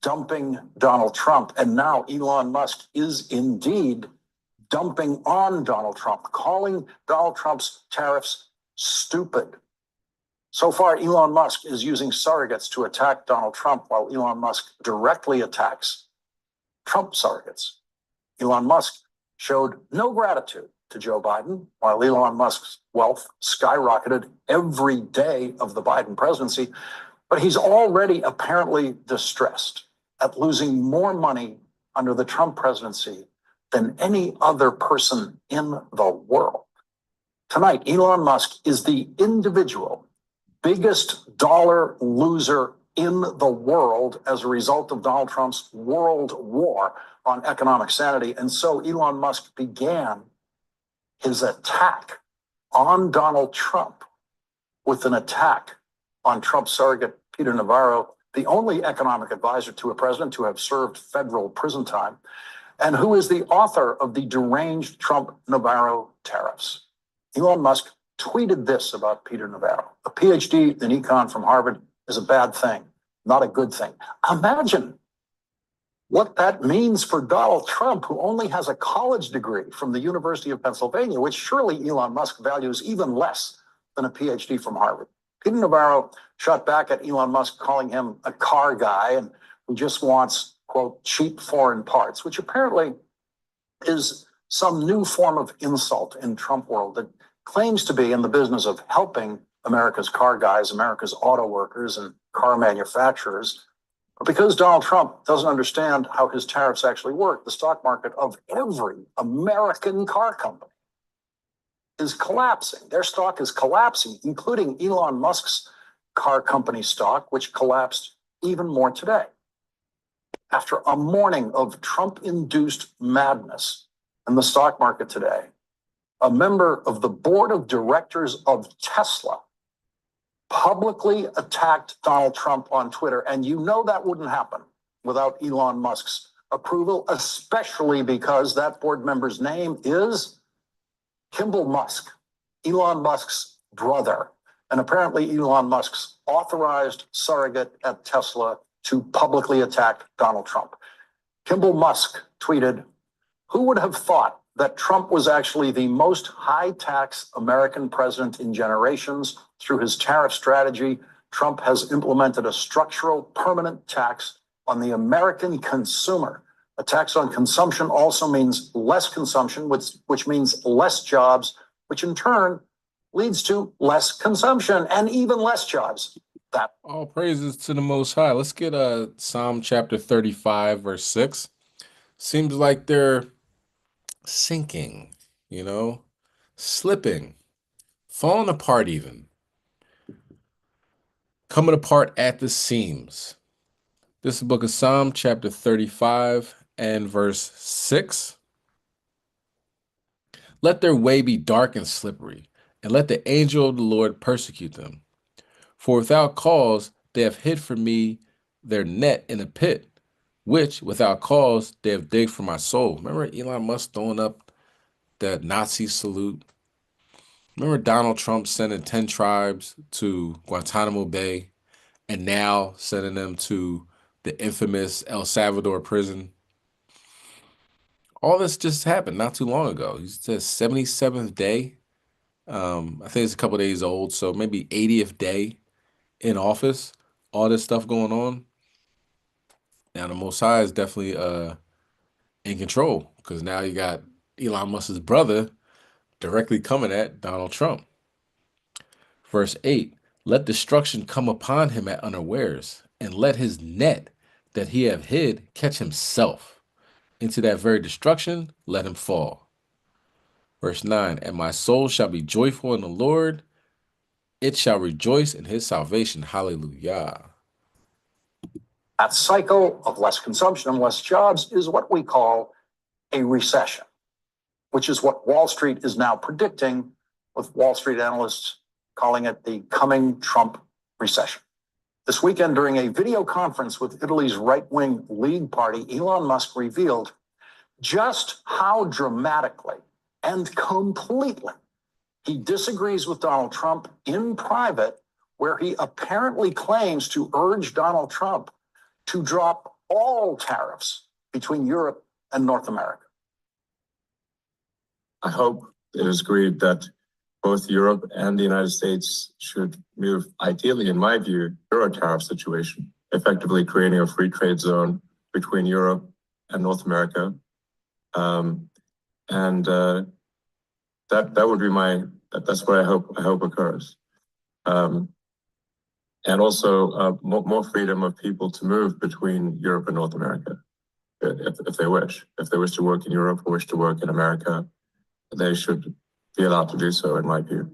[SPEAKER 20] dumping Donald Trump. And now Elon Musk is indeed dumping on Donald Trump, calling Donald Trump's tariffs stupid. So far, Elon Musk is using surrogates to attack Donald Trump, while Elon Musk directly attacks Trump surrogates. Elon Musk showed no gratitude to Joe Biden, while Elon Musk's wealth skyrocketed every day of the Biden presidency. But he's already apparently distressed at losing more money under the Trump presidency than any other person in the world. Tonight, Elon Musk is the individual biggest dollar loser in the world as a result of Donald Trump's world war on economic sanity. And so Elon Musk began his attack on Donald Trump with an attack on Trump surrogate Peter Navarro, the only economic advisor to a president to have served federal prison time, and who is the author of the deranged Trump-Navarro tariffs. Elon Musk tweeted this about Peter Navarro: a PhD in econ from Harvard is a bad thing, not a good thing. Imagine what that means for Donald Trump, who only has a college degree from the University of Pennsylvania, which surely Elon Musk values even less than a PhD from Harvard. Peter Navarro shot back at Elon Musk, calling him a car guy and who just wants, quote, cheap foreign parts, which apparently is some new form of insult in Trump world that claims to be in the business of helping America's car guys, America's auto workers and car manufacturers. But because Donald Trump doesn't understand how his tariffs actually work, the stock market of every American car company is collapsing. Their stock is collapsing, including Elon Musk's car company stock, which collapsed even more today. After a morning of Trump-induced madness in the stock market today, a member of the board of directors of Tesla publicly attacked Donald Trump on Twitter. And you know that wouldn't happen without Elon Musk's approval, especially because that board member's name is Kimball Musk, Elon Musk's brother, and apparently Elon Musk's authorized surrogate at Tesla to publicly attack Donald Trump. Kimball Musk tweeted, "Who would have thought that Trump was actually the most high-tax American president in generations? Through his tariff strategy, Trump has implemented a structural, permanent tax on the American consumer. A tax on consumption also means less consumption, which means less jobs, which in turn leads to less consumption and even less jobs." That
[SPEAKER 3] All praises to the Most High. Let's get Psalm chapter 35, verse 6. Seems like they're sinking, slipping, falling apart even, coming apart at the seams. This is the book of Psalm chapter 35 and verse 6. Let their way be dark and slippery, and let the angel of the Lord persecute them. For without cause they have hid for me their net in a pit, which without cause they have digged for my soul. Remember Elon Musk throwing up the Nazi salute? Remember Donald Trump sending 10 tribes to Guantanamo Bay and now sending them to the infamous El Salvador prison? All this just happened not too long ago. He said 77th day. I think it's a couple days old, so maybe 80th day in office. All this stuff going on. Now the Most High is definitely in control, because now you got Elon Musk's brother directly coming at Donald Trump. Verse 8, let destruction come upon him at unawares, and let his net that he have hid catch himself. Into that very destruction, let him fall. Verse 9, and my soul shall be joyful in the Lord. It shall rejoice in his salvation. Hallelujah.
[SPEAKER 20] That cycle of less consumption and less jobs is what we call a recession, which is what Wall Street is now predicting, with Wall Street analysts calling it the coming Trump recession. This weekend, during a video conference with Italy's right-wing League Party, Elon Musk revealed just how dramatically and completely he disagrees with Donald Trump in private, where he apparently claims to urge Donald Trump to drop all tariffs between Europe and North America.
[SPEAKER 21] I hope it is agreed that both Europe and the United States should move, ideally, in my view, Euro tariff situation, effectively creating a free trade zone between Europe and North America. That would be that's what I hope occurs. And also more freedom of people to move between Europe and North America, if they wish. If they wish to work in Europe or wish to work in America, they should be allowed to do so, in my view.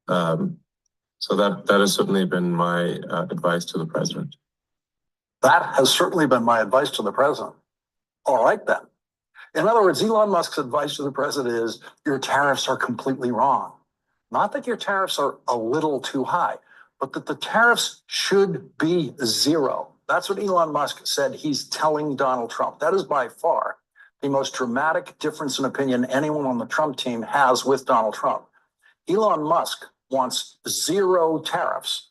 [SPEAKER 21] So that has certainly been my advice to the president.
[SPEAKER 20] That has certainly been my advice to the president. All right, then. In other words, Elon Musk's advice to the president is your tariffs are completely wrong. Not that your tariffs are a little too high, but that the tariffs should be zero. That's what Elon Musk said he's telling Donald Trump. That is by far the most dramatic difference in opinion anyone on the Trump team has with Donald Trump. Elon Musk wants zero tariffs,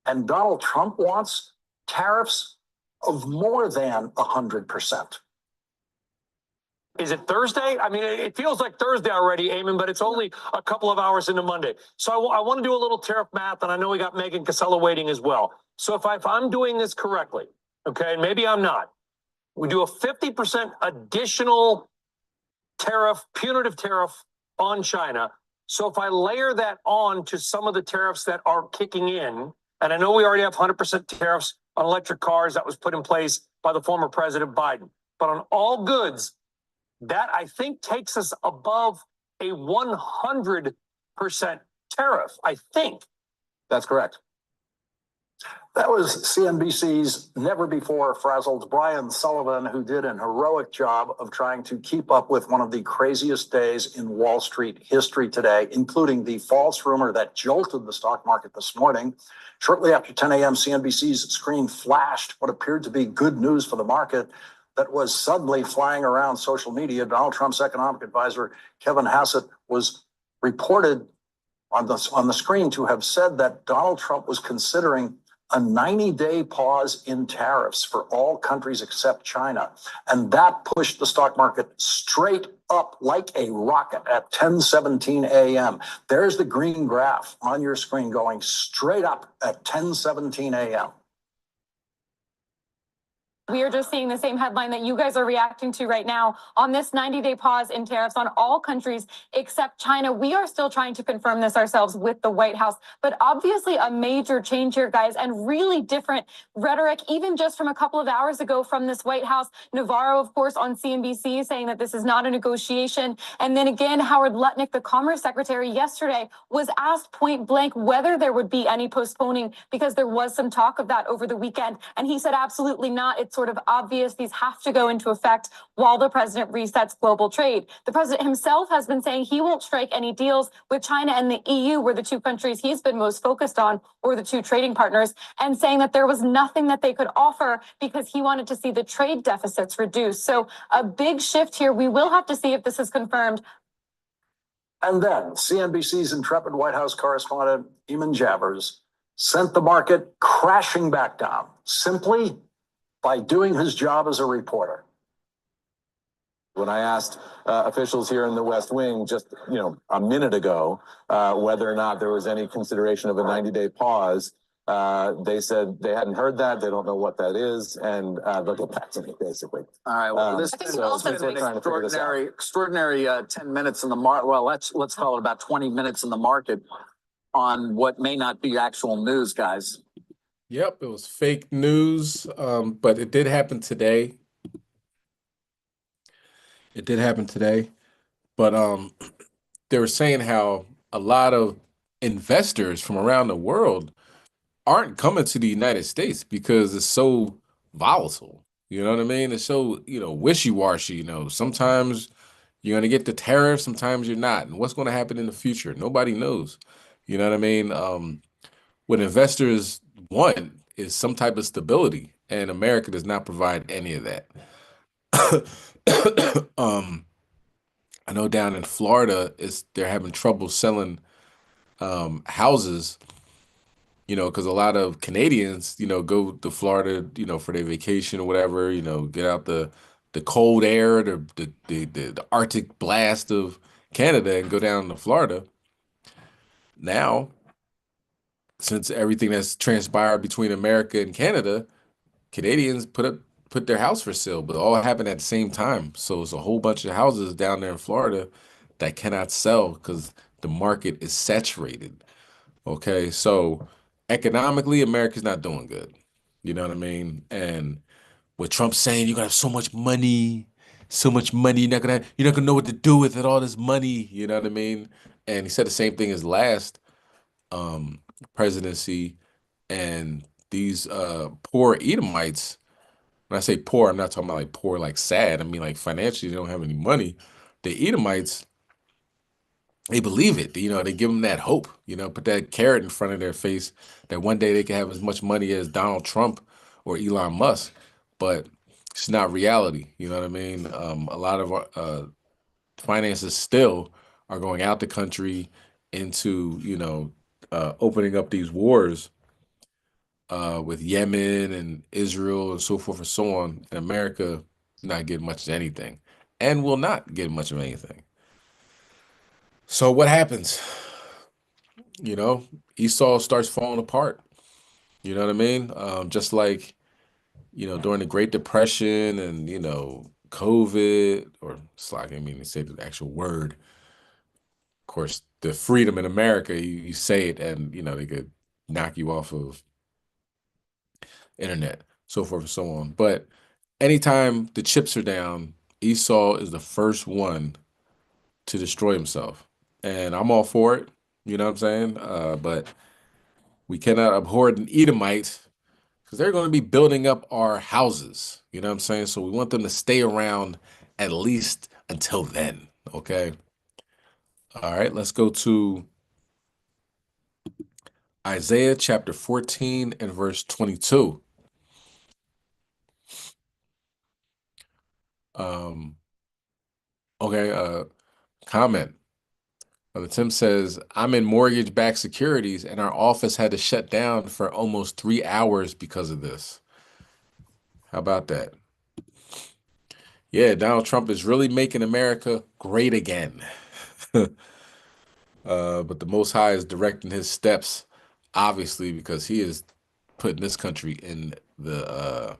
[SPEAKER 20] and Donald Trump wants tariffs of more than 100%.
[SPEAKER 13] Is it Thursday? I mean, it feels like Thursday already, Eamon, but it's only a couple of hours into Monday. So I want to do a little tariff math, and I know we got Megan Casella waiting as well. So if I'm doing this correctly, okay, and maybe I'm not, we do a 50% additional tariff, punitive tariff on China. So if I layer that on to some of the tariffs that are kicking in, and I know we already have 100% tariffs on electric cars that was put in place by the former President Biden, but on all goods, that I think takes us above a 100% tariff, I think.
[SPEAKER 20] That's correct. That was CNBC's never before frazzled Brian Sullivan, who did an heroic job of trying to keep up with one of the craziest days in Wall Street history today, including the false rumor that jolted the stock market this morning. Shortly after 10 a.m., CNBC's screen flashed what appeared to be good news for the market that was suddenly flying around social media. Donald Trump's economic advisor, Kevin Hassett, was reported on the screen to have said that Donald Trump was considering a 90-day pause in tariffs for all countries except China. And that pushed the stock market straight up like a rocket at 10:17 a.m. There's the green graph on your screen going straight up at 10:17 a.m.
[SPEAKER 22] We are just seeing the same headline that you guys are reacting to right now on this 90-day pause in tariffs on all countries except China. We are still trying to confirm this ourselves with the White House, but obviously a major change here, guys, and really different rhetoric, even just from a couple of hours ago from this White House. Navarro, of course, on CNBC saying that this is not a negotiation. And then again, Howard Lutnick, the Commerce Secretary, yesterday was asked point blank whether there would be any postponing because there was some talk of that over the weekend. And he said, absolutely not. It's sort of obvious these have to go into effect while the president resets global trade. The president himself has been saying he won't strike any deals with China and the EU, were the two countries he's been most focused on, or the two trading partners, and saying that there was nothing that they could offer because he wanted to see the trade deficits reduced. So a big shift here. We will have to see if this is confirmed.
[SPEAKER 20] And then CNBC's intrepid White House correspondent, Eamon Javers, sent the market crashing back down simply by doing his job as a reporter.
[SPEAKER 11] When I asked officials here in the West Wing just, a minute ago, whether or not there was any consideration of a 90-day pause, they said they hadn't heard that. They don't know what that is, and they'll get back to me, basically.
[SPEAKER 20] All right. Well, this is an extraordinary 10 minutes in the market. Well, let's call it about 20 minutes in the market on what may not be actual news, guys.
[SPEAKER 3] Yep, it was fake news, but it did happen today. But they were saying how a lot of investors from around the world aren't coming to the United States because it's so volatile. You know what I mean? It's so, wishy-washy. Sometimes you're going to get the tariff, sometimes you're not. And what's going to happen in the future? Nobody knows. You know what I mean? What investors want is some type of stability, and America does not provide any of that. I know down in Florida, they're having trouble selling houses, because a lot of Canadians, go to Florida, for their vacation or whatever, get out the cold air, the Arctic blast of Canada and go down to Florida. Now, since everything that's transpired between America and Canada, Canadians put their house for sale, but it all happened at the same time. So it's a whole bunch of houses down there in Florida that cannot sell because the market is saturated. Okay, so economically, America's not doing good. You know what I mean? And what Trump's saying, you're gonna have so much money, you're not gonna know what to do with it, all this money, you know what I mean? And he said the same thing as last presidency, and these poor Edomites. When I say poor, I'm not talking about like poor, like sad. I mean like financially, they don't have any money. The Edomites, they believe it. They give them that hope. Put that carrot in front of their face that one day they can have as much money as Donald Trump or Elon Musk. But it's not reality. You know what I mean? A lot of finances still are going out the country into opening up these wars with Yemen and Israel and so forth and so on, and America not getting much of anything, and will not get much of anything. So what happens? Esau starts falling apart. You know what I mean? Just like, during the Great Depression and, COVID, or it's like, they say the actual word. Of course, the freedom in America, you say it and, they could knock you off of internet, so forth and so on. But anytime the chips are down, Esau is the first one to destroy himself. And I'm all for it. You know what I'm saying? But we cannot abhor an Edomite because they're going to be building up our houses. You know what I'm saying? So we want them to stay around at least until then. Okay. All right. Let's go to Isaiah chapter 14 and verse 22. Comment. Tim says, I'm in mortgage-backed securities and our office had to shut down for almost 3 hours because of this. How about that? Yeah, Donald Trump is really making America great again. But the Most High is directing his steps, obviously, because he is putting this country in the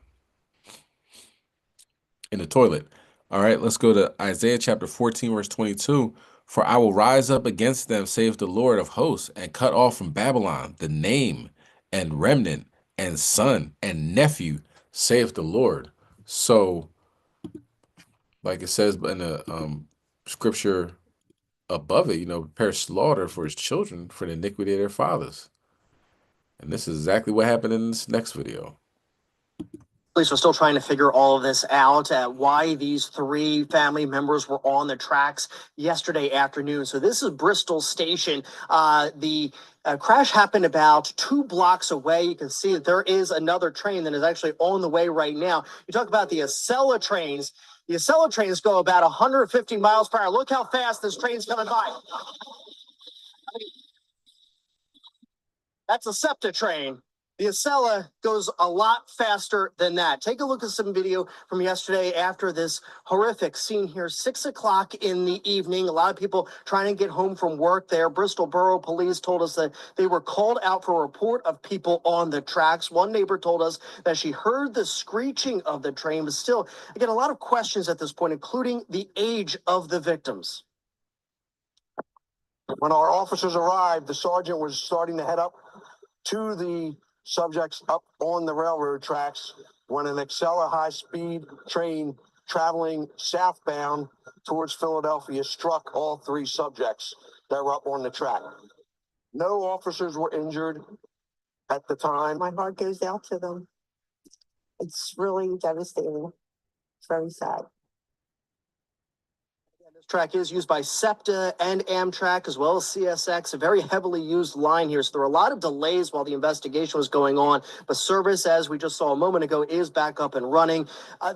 [SPEAKER 3] toilet. All right, let's go to Isaiah chapter 14, verse 22. For I will rise up against them, saith the Lord of hosts, and cut off from Babylon the name and remnant and son and nephew, saith the Lord. So, like it says in the scripture above it, prepare slaughter for his children for the iniquity of their fathers. And this is exactly what happened in this next video.
[SPEAKER 18] Police are still trying to figure all of this out, why these 3 family members were on the tracks yesterday afternoon. So this is Bristol Station. The crash happened about 2 blocks away. You can see that there is another train that is actually on the way right now. You talk about the Acela trains. The Acela trains go about 150 miles per hour. Look how fast this train's coming by. That's a SEPTA train. The Acela goes a lot faster than that. Take a look at some video from yesterday after this horrific scene here, 6 o'clock in the evening. A lot of people trying to get home from work there. Bristol Borough Police told us that they were called out for a report of people on the tracks. One neighbor told us that she heard the screeching of the train, but still, again, a lot of questions at this point, including the age of the victims.
[SPEAKER 1] When our officers arrived, the sergeant was starting to head up to the subjects up on the railroad tracks when an Acela high-speed train traveling southbound towards Philadelphia struck all three subjects that were up on the track. No officers were injured at the time.
[SPEAKER 10] My heart goes out to them. It's really devastating. It's very sad.
[SPEAKER 18] This track is used by SEPTA and Amtrak, as well as CSX, a very heavily used line here. So there were a lot of delays while the investigation was going on. But service, as we just saw a moment ago, is back up and running.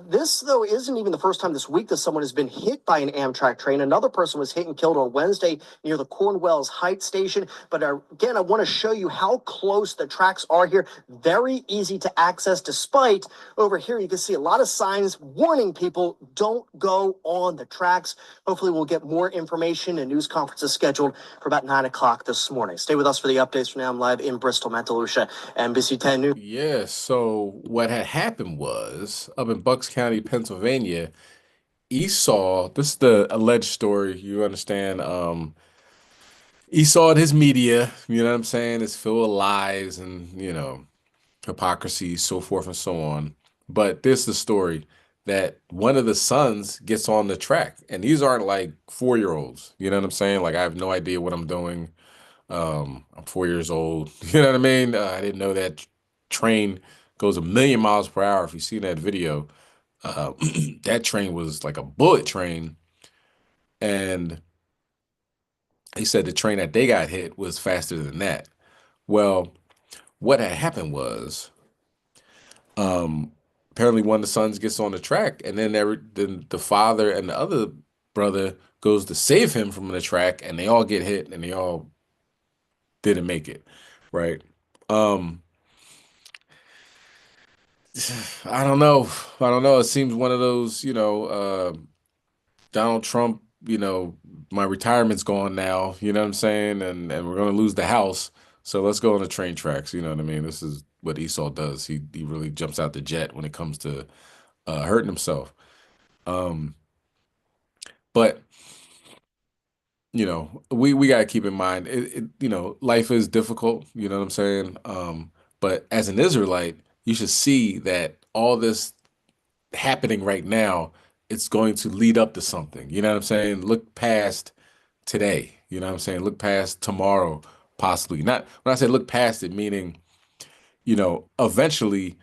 [SPEAKER 18] This, though, isn't even the first time this week that someone has been hit by an Amtrak train. Another person was hit and killed on Wednesday near the Cornwells Heights station. But again, I want to show you how close the tracks are here. Very easy to access, despite over here you can see a lot of signs warning people don't go on the tracks. Hopefully we'll get more information and news conferences scheduled for about 9 o'clock this morning. Stay with us for the updates. For now, I'm live in Bristol. Matt DeLucia, NBC 10 News.
[SPEAKER 3] Yeah, so what had happened was up in Bucks County, Pennsylvania, Esau, this is the alleged story, you understand. Esau and his media, you know what I'm saying, is filled with lies and, hypocrisy, so forth and so on. But this is the story that one of the sons gets on the track, and these aren't like 4-year-olds, you know what I'm saying? Like, I have no idea what I'm doing. I'm 4 years old, you know what I mean? I didn't know that train goes 1,000,000 miles per hour. If you see that video, that train was like a bullet train. And he said the train that they got hit was faster than that. Well, what had happened was, apparently one of the sons gets on the track, and then the father and the other brother goes to save him from the track, and they all get hit, and they all didn't make it, right? I don't know. It seems one of those, Donald Trump, my retirement's gone now, you know what I'm saying? And we're going to lose the house. So let's go on the train tracks. You know what I mean? This is what Esau does. He really jumps out the jet when it comes to hurting himself. But we got to keep in mind, life is difficult, you know what I'm saying? But as an Israelite, you should see that all this happening right now, it's going to lead up to something. You know what I'm saying? Look past today. You know what I'm saying? Look past tomorrow, possibly. Not when I say look past it, meaning, eventually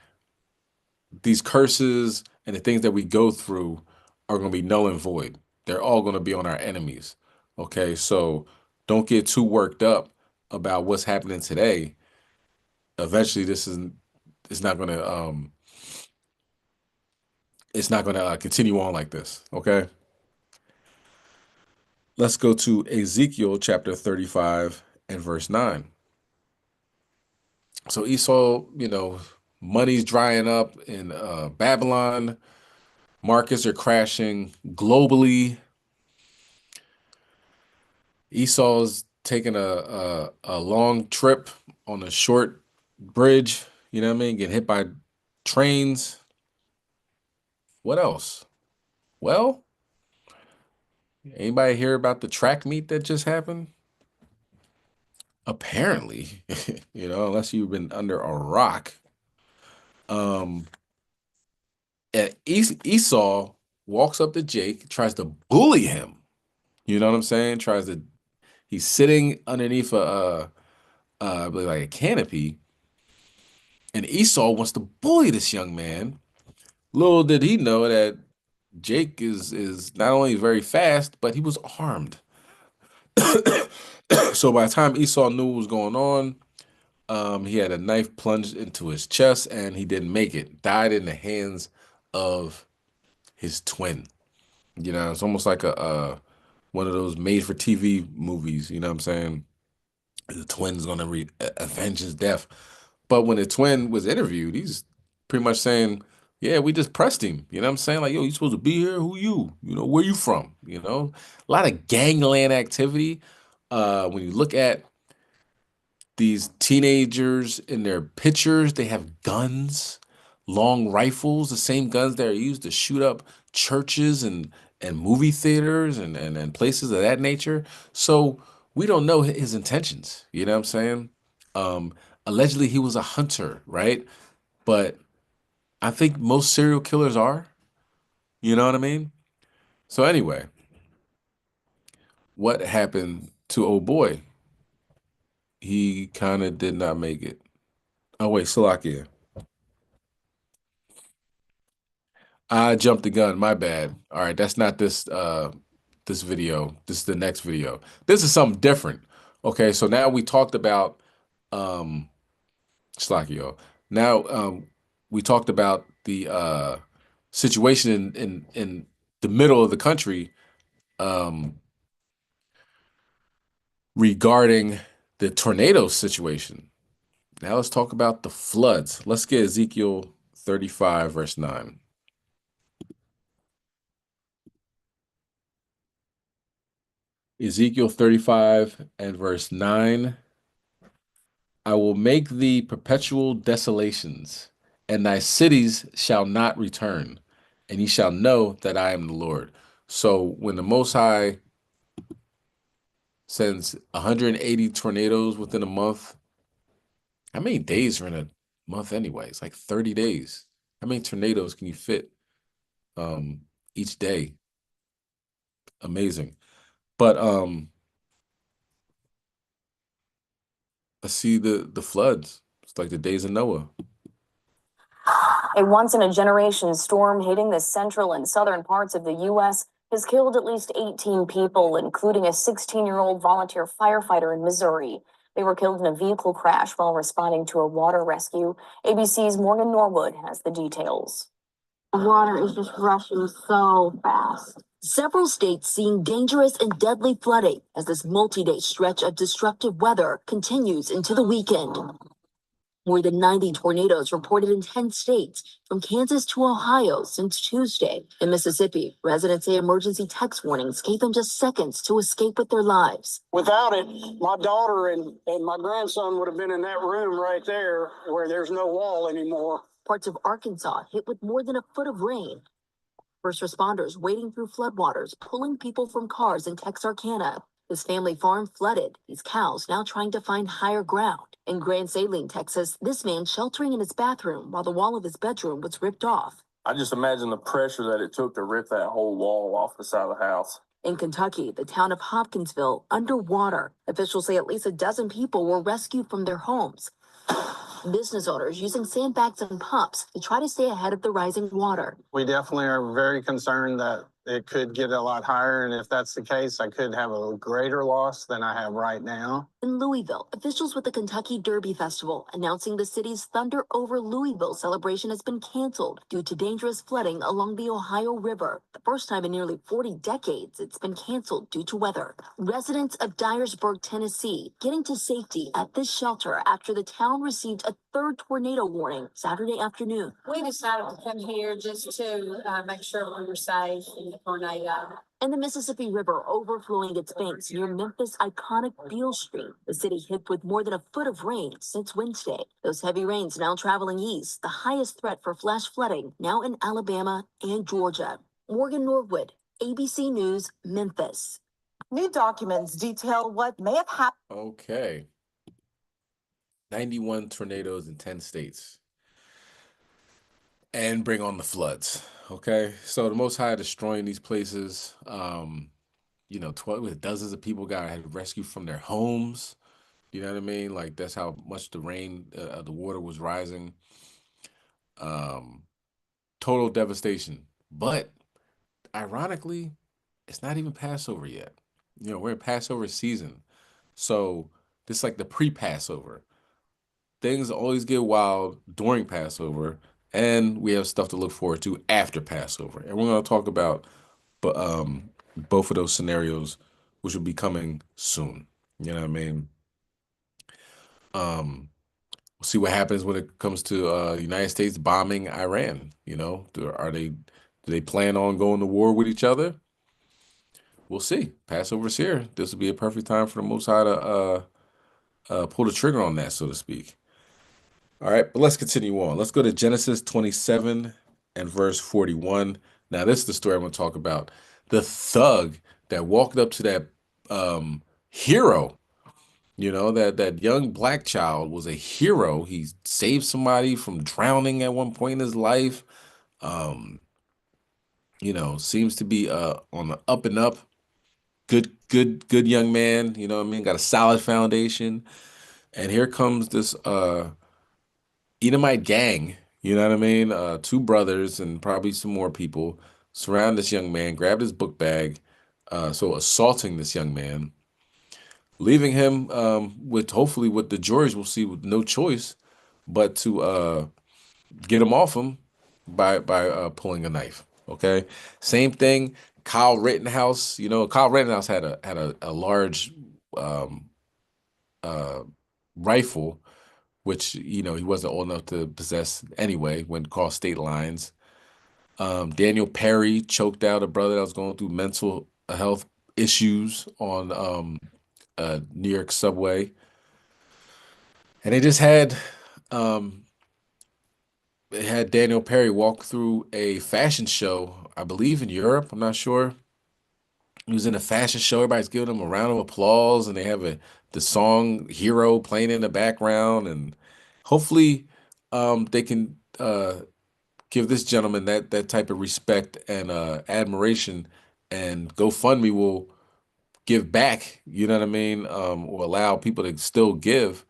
[SPEAKER 3] these curses and the things that we go through are going to be null and void. They're all going to be on our enemies. Okay, so don't get too worked up about what's happening today. Eventually, it's not going to continue on like this. Okay, let's go to Ezekiel chapter 35 and verse 9. So Esau, money's drying up in Babylon. Markets are crashing globally. Esau's taking a long trip on a short bridge, you know what I mean? Getting hit by trains. What else? Well, anybody hear about the track meet that just happened? Apparently, unless you've been under a rock, Esau walks up to Jake, tries to bully him. You know what I'm saying? He's sitting underneath I believe like a canopy, and Esau wants to bully this young man. Little did he know that Jake is not only very fast, but he was armed. So by the time Esau knew what was going on, he had a knife plunged into his chest, and he didn't make it. Died in the hands of his twin. It's almost like one of those made-for-TV movies. You know what I'm saying? The twin's gonna avenge his death. But when the twin was interviewed, he's pretty much saying, "Yeah, we just pressed him." You know what I'm saying? Like, yo, you supposed to be here? Who you? Where you from? A lot of gangland activity. When you look at these teenagers in their pictures, they have guns, long rifles, the same guns that are used to shoot up churches and movie theaters and places of that nature. So we don't know his intentions. You know what I'm saying? Allegedly, he was a hunter, right? But I think most serial killers are. You know what I mean? So anyway, what happened to old boy? He kind of did not make it. Oh wait, Slovakia. I jumped the gun. My bad. All right, that's not this video. This is the next video. This is something different. Okay, so now we talked about Slovakia. Now we talked about the situation in the middle of the country regarding the tornado situation. Now let's talk about the floods. Let's get Ezekiel 35, verse 9. Ezekiel 35 and verse 9. I will make thee perpetual desolations, and thy cities shall not return, and ye shall know that I am the Lord. So when the Most High sends 180 tornadoes within a month, how many days are in a month anyway? It's like 30 days. How many tornadoes can you fit each day? Amazing. But let's see the floods. It's like the days of Noah.
[SPEAKER 15] A once-in-a-generation storm hitting the central and southern parts of the U.S. has killed at least 18 people, including a 16-year-old volunteer firefighter in Missouri. They were killed in a vehicle crash while responding to a water rescue. ABC's Morgan Norwood has the details.
[SPEAKER 10] The water is just rushing so fast.
[SPEAKER 15] Several states seeing dangerous and deadly flooding as this multi-day stretch of destructive weather continues into the weekend. More than 90 tornadoes reported in 10 states, from Kansas to Ohio since Tuesday. In Mississippi, residents say emergency text warnings gave them just seconds to escape with their lives.
[SPEAKER 5] Without it, my daughter and my grandson would have been in that room right there where there's no wall anymore.
[SPEAKER 15] Parts of Arkansas hit with more than a foot of rain. First responders wading through floodwaters, pulling people from cars in Texarkana. His family farm flooded, these cows now trying to find higher ground. In Grand Saline, Texas, this man sheltering in his bathroom while the wall of his bedroom was ripped off.
[SPEAKER 14] I just imagine the pressure that it took to rip that whole wall off the side of the house.
[SPEAKER 15] In Kentucky, the town of Hopkinsville underwater. Officials say at least a dozen people were rescued from their homes. Business owners using sandbags and pumps to try to stay ahead of the rising water.
[SPEAKER 5] We definitely are very concerned that it could get a lot higher, and if that's the case, I could have a greater loss than I have right now.
[SPEAKER 15] In Louisville, officials with the Kentucky Derby Festival announcing the city's Thunder Over Louisville celebration has been canceled due to dangerous flooding along the Ohio River. The first time in nearly 40 decades it's been canceled due to weather. Residents of Dyersburg, Tennessee, getting to safety at this shelter after the town received a third tornado warning Saturday afternoon.
[SPEAKER 6] We decided to come here just to make sure we were safe in the tornado.
[SPEAKER 15] And the Mississippi River overflowing its banks near Memphis' iconic Beale Street. The city hit with more than a foot of rain since Wednesday. Those heavy rains now traveling east, the highest threat for flash flooding now in Alabama and Georgia. Morgan Norwood, ABC News, Memphis.
[SPEAKER 10] New documents detail what may have happened.
[SPEAKER 3] Okay. 91 tornadoes in 10 states. And bring on the floods. Okay. So the Most High destroying these places. You know, dozens of people got rescued from their homes. You know what I mean? Like that's how much the rain, the water was rising. Total devastation. But ironically, it's not even Passover yet. You know, we're in Passover season. So this is like the pre-Passover. Things always get wild during Passover, and we have stuff to look forward to after Passover. And we're going to talk about both of those scenarios, which will be coming soon. You know what I mean? We'll see what happens when it comes to the United States bombing Iran. You know, do they plan on going to war with each other? We'll see. Passover's here. This will be a perfect time for the Most High to pull the trigger on that, so to speak. All right, but let's continue on. Let's go to Genesis 27 and verse 41. Now, this is the story I'm going to talk about. The thug that walked up to that hero, you know, that young black child was a hero. He saved somebody from drowning at one point in his life. seems to be on the up and up. Good young man, you know what I mean? Got a solid foundation. And here comes this Edomite gang, you know what I mean? Two brothers and probably some more people surround this young man, grabbed his book bag, so assaulting this young man, leaving him with hopefully what the juries will see with no choice but to get him off him by pulling a knife. Okay, same thing. Kyle Rittenhouse, Kyle Rittenhouse had a large rifle, which he wasn't old enough to possess anyway when crossed state lines. Daniel Perry choked out a brother that was going through mental health issues on New York subway, and they just had Daniel Perry walk through a fashion show, I believe in Europe. I'm not sure. He was in a fashion show. Everybody's giving him a round of applause, and they have the song "Hero" playing in the background, and hopefully they can give this gentleman that type of respect and admiration, and GoFundMe will give back, you know what I mean, or allow people to still give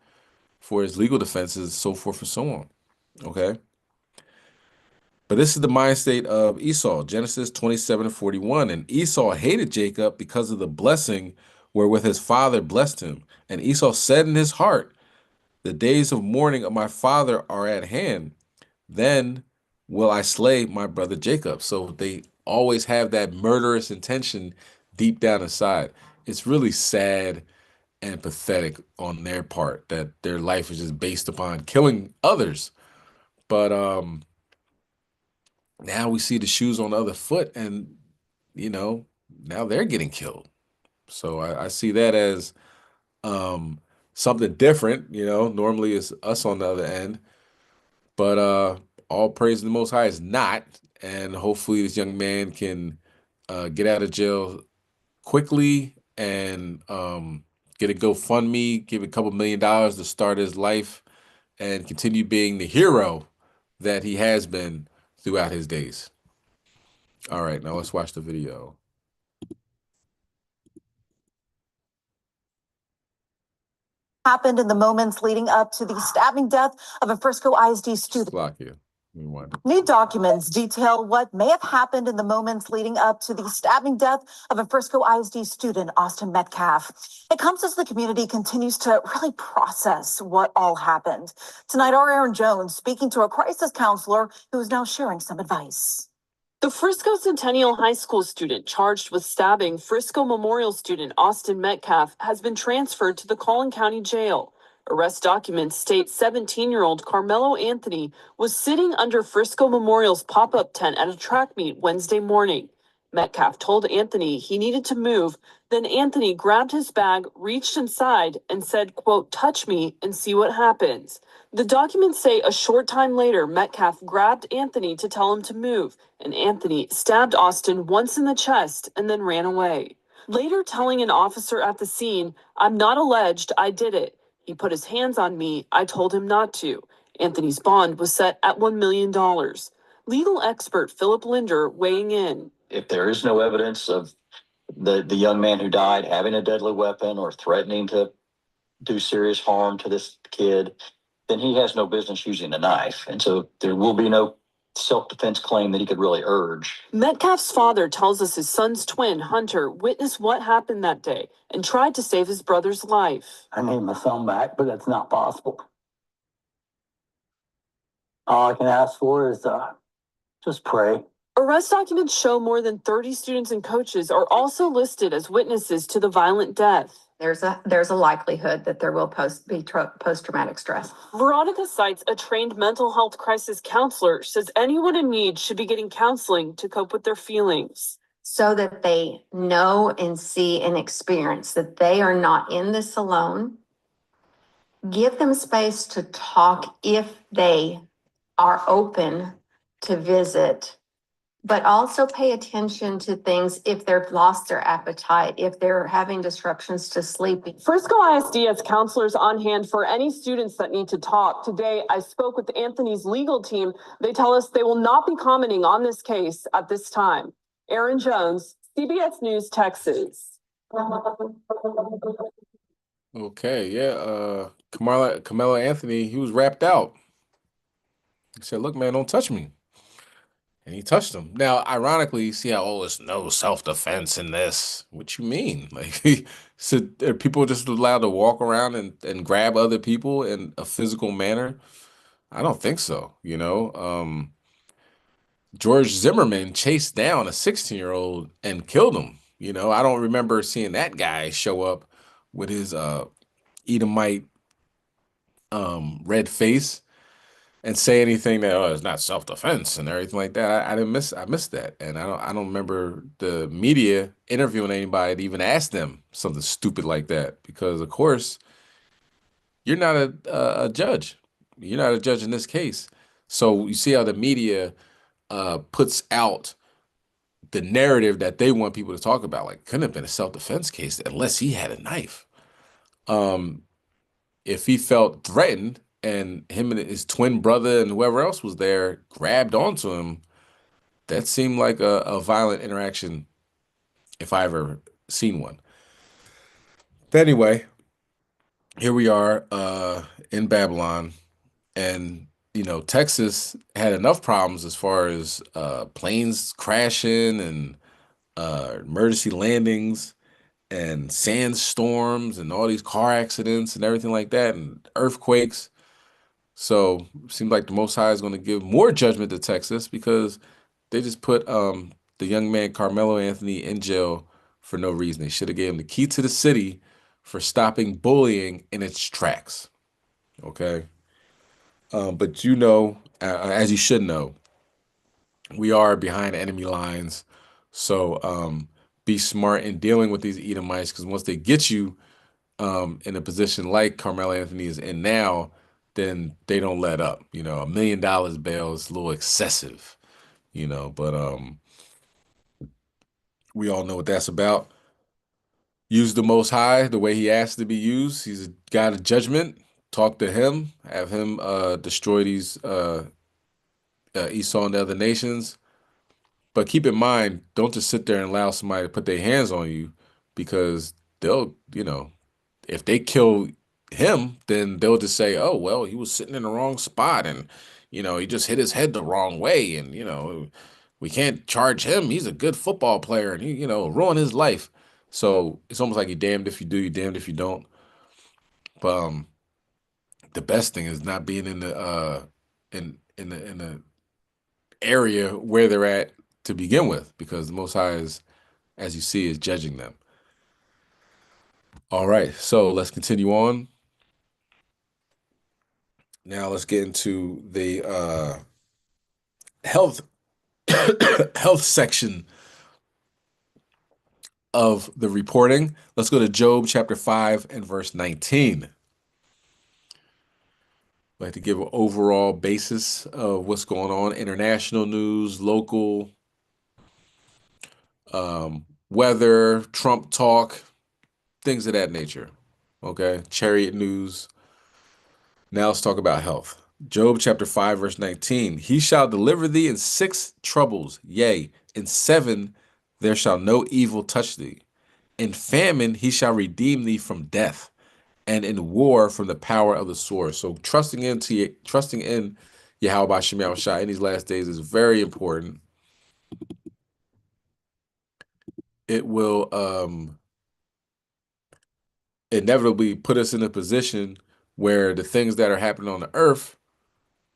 [SPEAKER 3] for his legal defenses, so forth and so on. Okay. But this is the mind state of Esau, Genesis 27:41. And Esau hated Jacob because of the blessing wherewith his father blessed him. And Esau said in his heart, the days of mourning of my father are at hand. Then will I slay my brother Jacob. So they always have that murderous intention deep down inside. It's really sad and pathetic on their part that their life is just based upon killing others. But now we see the shoes on the other foot, and now they're getting killed. So I see that as something different. Normally it's us on the other end, but all praise to the Most High is not. And hopefully this young man can get out of jail quickly and get a GoFundMe, give a couple $1 million to start his life and continue being the hero that he has been throughout his days. All right, now let's watch the video.
[SPEAKER 10] Happened in the moments leading up to the stabbing death of a Frisco ISD student. New documents detail what may have happened in the moments leading up to the stabbing death of a Frisco ISD student, Austin Metcalf. It comes as the community continues to really process what all happened. Tonight, our Aaron Jones speaking to a crisis counselor who is now sharing some advice.
[SPEAKER 8] The Frisco Centennial High School student charged with stabbing Frisco Memorial student Austin Metcalf has been transferred to the Collin County Jail. Arrest documents state 17-year-old Carmelo Anthony was sitting under Frisco Memorial's pop-up tent at a track meet Wednesday morning. Metcalf told Anthony he needed to move. Then Anthony grabbed his bag, reached inside, and said, quote, "Touch me and see what happens." The documents say a short time later, Metcalf grabbed Anthony to tell him to move, and Anthony stabbed Austin once in the chest and then ran away. Later telling an officer at the scene, "I'm not alleged, I did it. He put his hands on me. I told him not to." Anthony's bond was set at $1 million. Legal expert Philip Linder weighing in.
[SPEAKER 4] If there is no evidence of the young man who died having a deadly weapon or threatening to do serious harm to this kid, then he has no business using a knife. And so there will be no self-defense claim that he could really urge.
[SPEAKER 8] Metcalf's father tells us his son's twin, Hunter, witnessed what happened that day and tried to save his brother's life.
[SPEAKER 7] I need my son back, but that's not possible. All I can ask for is just pray.
[SPEAKER 8] Arrest documents show more than 30 students and coaches are also listed as witnesses to the violent death.
[SPEAKER 23] There's a likelihood that there will be post-traumatic stress.
[SPEAKER 8] Veronica Seitz, a trained mental health crisis counselor, says anyone in need should be getting counseling to cope with their feelings.
[SPEAKER 23] So that they know and see and experience that they are not in this alone. Give them space to talk if they are open to visit. But also pay attention to things if they've lost their appetite, if they're having disruptions to sleeping.
[SPEAKER 8] Frisco ISD has counselors on hand for any students that need to talk. Today, I spoke with Anthony's legal team. They tell us they will not be commenting on this case at this time. Aaron Jones, CBS News, Texas.
[SPEAKER 3] Okay, yeah. Carmelo Anthony, he was wrapped out. He said, "Look, man, don't touch me." And he touched him. Now, ironically, you see how, oh, it's no self-defense in this. What you mean? Like, so are people just allowed to walk around and grab other people in a physical manner? I don't think so, you know? George Zimmerman chased down a 16-year-old and killed him. You know, I don't remember seeing that guy show up with his Edomite red face and say anything that, oh, it's not self-defense and everything like that. I missed that. And I don't remember the media interviewing anybody to even ask them something stupid like that, because of course you're not a judge. You're not a judge in this case. So you see how the media puts out the narrative that they want people to talk about. Like, couldn't have been a self-defense case unless he had a knife. If he felt threatened and him and his twin brother and whoever else was there grabbed onto him, that seemed like a violent interaction if I ever seen one. But anyway, here we are in Babylon, and you know, Texas had enough problems as far as planes crashing and emergency landings and sandstorms and all these car accidents and everything like that, and earthquakes. So it seems like the Most High is going to give more judgment to Texas because they just put the young man Carmelo Anthony in jail for no reason. They should have gave him the key to the city for stopping bullying in its tracks. Okay. But you know, as you should know, we are behind enemy lines. So be smart in dealing with these Edomites, because once they get you in a position like Carmelo Anthony is in now, then they don't let up. You know, $1 million bail is a little excessive, you know, but we all know what that's about. Use the Most High the way he asked to be used. He's a God of judgment. Talk to him, have him destroy these Esau and the other nations. But keep in mind, don't just sit there and allow somebody to put their hands on you, because they'll, you know, if they kill him, then they'll just say, oh, well, he was sitting in the wrong spot and, you know, he just hit his head the wrong way. And, you know, we can't charge him. He's a good football player and he, you know, ruined his life. So it's almost like you're damned if you do, you're damned if you don't. But the best thing is not being in the area where they're at to begin with, because the Most High is, as you see, is judging them. All right, so let's continue on. Now let's get into the health section of the reporting. Let's go to Job chapter 5 and verse 19. I'd like to give an overall basis of what's going on, international news, local, weather, Trump talk, things of that nature. Okay, chariot news. Now let's talk about health. Job chapter 5 verse 19. He shall deliver thee in 6 troubles, yea, in 7 there shall no evil touch thee. In famine he shall redeem thee from death, and in war from the power of the sword. So trusting in Yahweh Shem Yahushua in these last days is very important. It will inevitably put us in a position where the things that are happening on the earth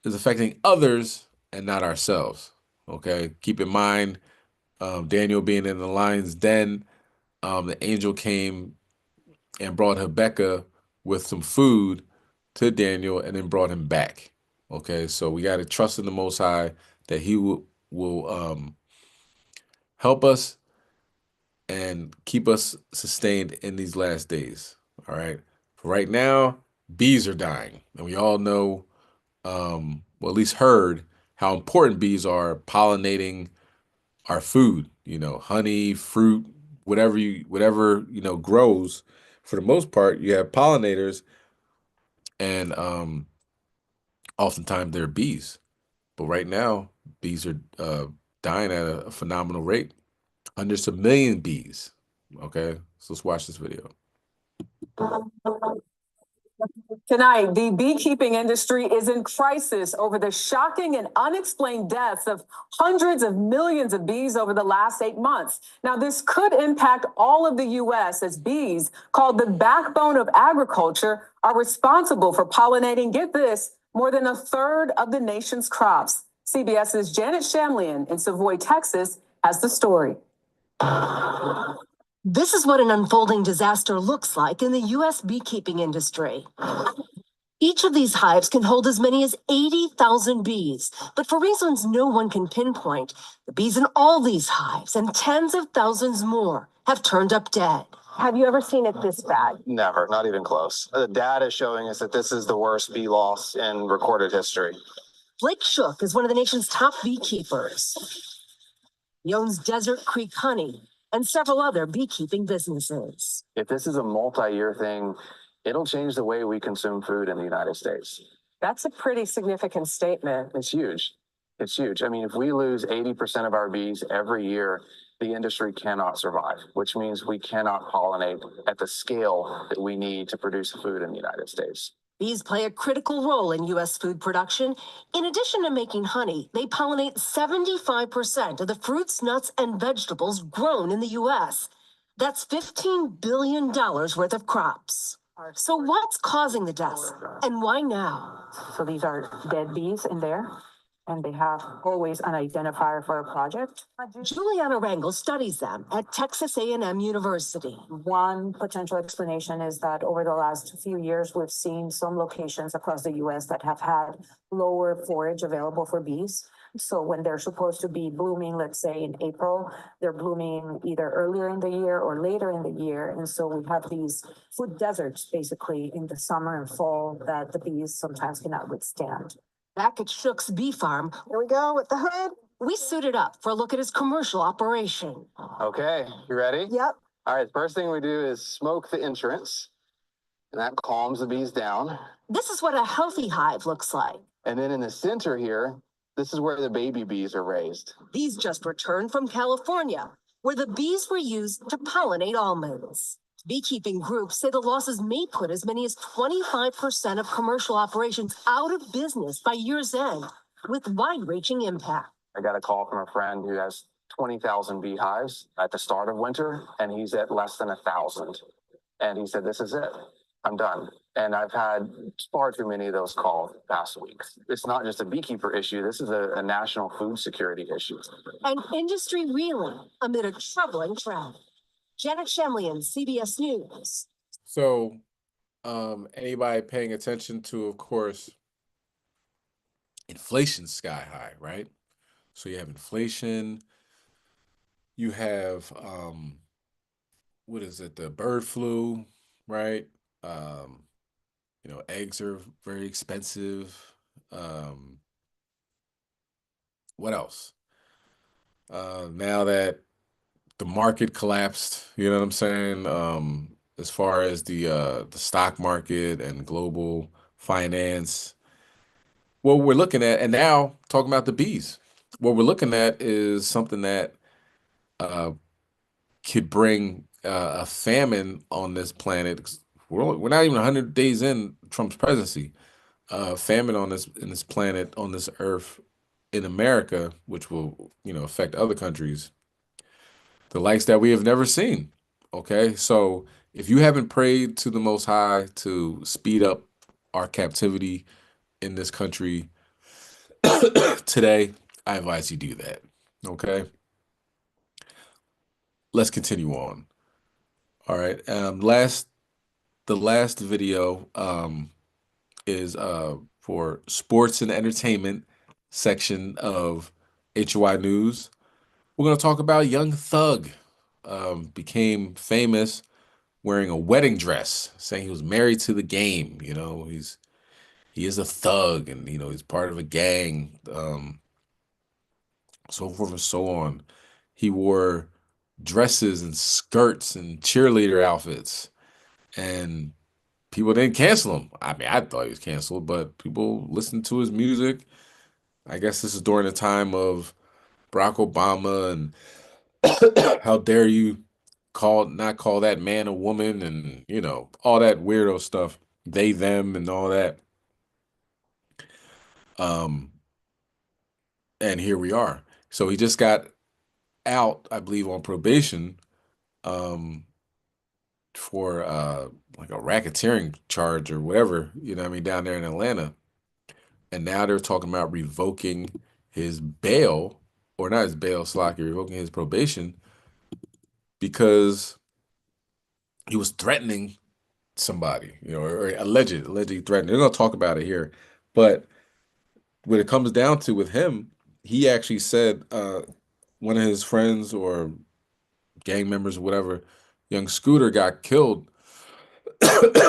[SPEAKER 3] is affecting others and not ourselves. Okay, keep in mind, Daniel being in the lion's den, the angel came and brought Habakkuk with some food to Daniel and then brought him back. Okay, so we got to trust in the Most High that he will help us and keep us sustained in these last days. All right, for right now, bees are dying, and we all know, well, at least heard how important bees are pollinating our food. You know, honey, fruit, whatever grows. For the most part, you have pollinators, and oftentimes they're bees. But right now, bees are dying at a phenomenal rate. under some million bees. Okay, so let's watch this video.
[SPEAKER 2] Tonight, the beekeeping industry is in crisis over the shocking and unexplained deaths of hundreds of millions of bees over the last 8 months. Now, this could impact all of the U.S. as bees, called the backbone of agriculture, are responsible for pollinating, get this, more than a third of the nation's crops. CBS's Janet Shamlian in Savoy, Texas, has the story.
[SPEAKER 9] This is what an unfolding disaster looks like in the U.S. beekeeping industry. Each of these hives can hold as many as 80,000 bees, but for reasons no one can pinpoint, the bees in all these hives and tens of thousands more have turned up dead.
[SPEAKER 10] Have you ever seen it this bad?
[SPEAKER 5] Never, not even close. The data is showing us that this is the worst bee loss in recorded history.
[SPEAKER 9] Blake Shook is one of the nation's top beekeepers. He owns Desert Creek Honey and several other beekeeping businesses.
[SPEAKER 11] If this is a multi-year thing, it'll change the way we consume food in the United States.
[SPEAKER 2] That's a pretty significant statement.
[SPEAKER 11] It's huge. It's huge. I mean, if we lose 80% of our bees every year, the industry cannot survive, which means we cannot pollinate at the scale that we need to produce food in the United States.
[SPEAKER 9] Bees play a critical role in U.S. food production. In addition to making honey, they pollinate 75% of the fruits, nuts, and vegetables grown in the U.S. That's $15 billion worth of crops. So what's causing the deaths, and why now?
[SPEAKER 2] So these are dead bees in there, and they have always an identifier for a project.
[SPEAKER 9] Juliana Rangel studies them at Texas A&M University.
[SPEAKER 2] One potential explanation is that over the last few years, we've seen some locations across the U.S. that have had lower forage available for bees. So when they're supposed to be blooming, let's say in April, they're blooming either earlier in the year or later in the year. And so we have these food deserts basically in the summer and fall that the bees sometimes cannot withstand.
[SPEAKER 9] Back at Shook's bee farm, here we go with the hood. We suited up for a look at his commercial operation.
[SPEAKER 5] Okay, you ready?
[SPEAKER 10] Yep.
[SPEAKER 5] All right, first thing we do is smoke the entrance, and that calms the bees down.
[SPEAKER 9] This is what a healthy hive looks like.
[SPEAKER 5] And then in the center here, this is where the baby bees are raised.
[SPEAKER 9] These just returned from California, where the bees were used to pollinate almonds. Beekeeping groups say the losses may put as many as 25% of commercial operations out of business by year's end, with wide-reaching impact.
[SPEAKER 11] I got a call from a friend who has 20,000 beehives at the start of winter, and he's at less than 1,000. And he said, this is it. I'm done. And I've had far too many of those calls past weeks. It's not just a beekeeper issue. This is a national food security issue.
[SPEAKER 9] An industry reeling amid a troubling trend. Janet Shamlian, CBS News.
[SPEAKER 3] So, anybody paying attention to, of course, inflation's sky high, right? So you have inflation, you have, what is it, the bird flu, right? Eggs are very expensive. What else? Now that the market collapsed, you know what I'm saying? As far as the stock market and global finance, what we're looking at, and now talking about the bees, what we're looking at is something that could bring a famine on this planet. We're not even 100 days in Trump's presidency. Famine on this planet, on this earth, in America, which will affect other countries, the likes that we have never seen. Okay, so if you haven't prayed to the Most High to speed up our captivity in this country today, I advise you do that. Okay, let's continue on. All right, the last video is for sports and entertainment section of HOI News. We're going to talk about Young Thug. Became famous wearing a wedding dress, saying he was married to the game. He is a thug, and he's part of a gang, so forth and so on. He wore dresses and skirts and cheerleader outfits, and people didn't cancel him. I mean, I thought he was canceled, but people listened to his music. I guess this is during the time of Barack Obama and how dare you not call that man a woman, and all that weirdo stuff, they, them, and all that. And here we are. So he just got out, I believe, on probation, for like a racketeering charge or whatever, down there in Atlanta. And now they're talking about revoking his bail, or not his bail, Slocky, revoking his probation, because he was threatening somebody, or allegedly threatening. They're gonna talk about it here. But what it comes down to with him, he actually said one of his friends or gang members or whatever, young Scooter, got killed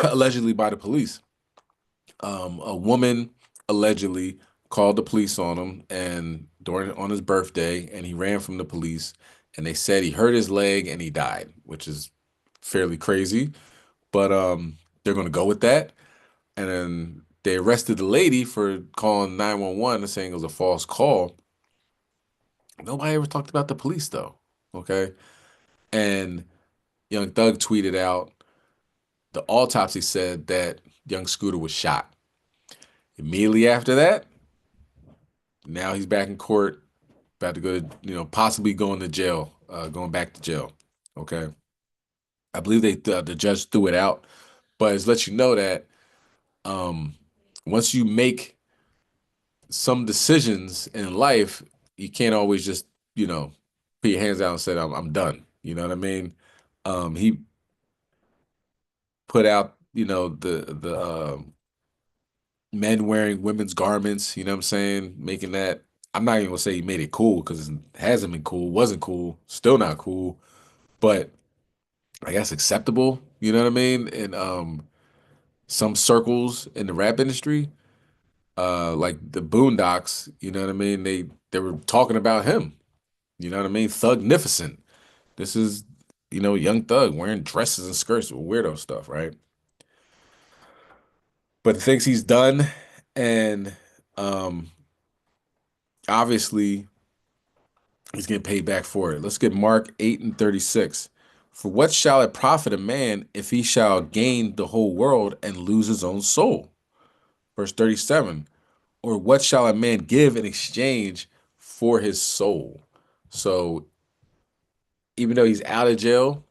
[SPEAKER 3] allegedly by the police. A woman allegedly called the police on him and on his birthday, and he ran from the police, and they said he hurt his leg and he died, which is fairly crazy, but they're going to go with that. And then they arrested the lady for calling 911 and saying it was a false call. Nobody ever talked about the police though. Okay. And Young Thug tweeted out, the autopsy said that young Scooter was shot. Immediately after that, now he's back in court, about to go to, possibly going to jail, going back to jail. Okay. I believe the judge threw it out, but it lets you know that once you make some decisions in life, you can't always just, put your hands out and say, I'm done. You know what I mean? He put out, the men wearing women's garments, you know what I'm saying? Making that, I'm not even gonna say he made it cool, because it hasn't been cool, wasn't cool, still not cool, but I guess acceptable, you know what I mean? In some circles in the rap industry, like the Boondocks, you know what I mean? They were talking about him, you know what I mean? Thugnificent. This is, Young Thug wearing dresses and skirts with weirdo stuff, right? But the things he's done, and obviously he's getting paid back for it. Let's get Mark 8:36. For what shall it profit a man if he shall gain the whole world and lose his own soul? Verse 37. Or what shall a man give in exchange for his soul? So even though he's out of jail,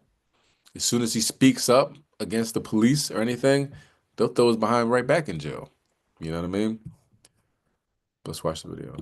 [SPEAKER 3] as soon as he speaks up against the police or anything, they'll throw his behind right back in jail. You know what I mean? Let's watch the video.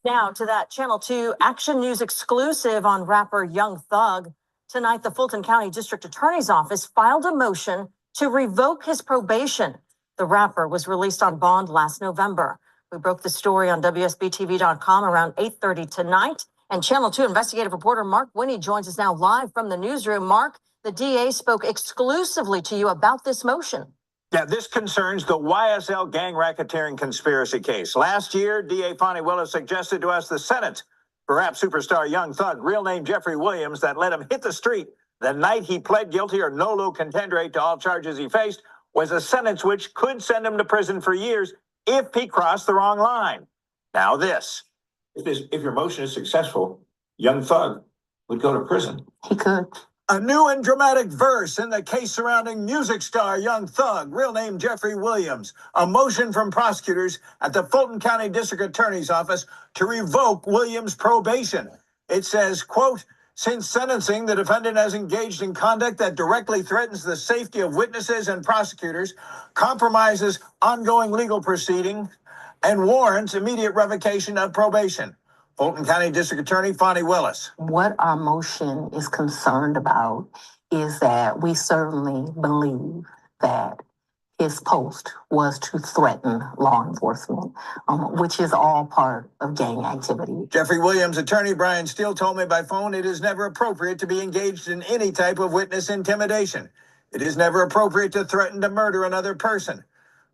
[SPEAKER 10] Now to that Channel 2 Action News exclusive on rapper Young Thug. Tonight, the Fulton County District Attorney's Office filed a motion to revoke his probation. The rapper was released on bond last November. We broke the story on WSBTV.com around 8:30 tonight. And Channel 2 investigative reporter Mark Winnie joins us now live from the newsroom. Mark, the DA spoke exclusively to you about this motion.
[SPEAKER 12] Yeah, this concerns the YSL gang racketeering conspiracy case. Last year, DA Fani Willis suggested to us the sentence for rap superstar Young Thug, real name Jeffrey Williams, that let him hit the street the night he pled guilty or nolo contendere to all charges he faced, was a sentence which could send him to prison for years if he crossed the wrong line. Now this. If your motion is successful, Young Thug would go to prison.
[SPEAKER 9] He could.
[SPEAKER 12] A new and dramatic verse in the case surrounding music star Young Thug, real name Jeffrey Williams. A motion from prosecutors at the Fulton County District Attorney's Office to revoke Williams' probation. It says, quote, since sentencing, the defendant has engaged in conduct that directly threatens the safety of witnesses and prosecutors, compromises ongoing legal proceedings, and warrants immediate revocation of probation. Fulton County District Attorney Fani Willis.
[SPEAKER 9] What our motion is concerned about is that we certainly believe that his post was to threaten law enforcement, which is all part of gang activity.
[SPEAKER 12] Jeffrey Williams' attorney Brian Steele told me by phone it is never appropriate to be engaged in any type of witness intimidation. It is never appropriate to threaten to murder another person.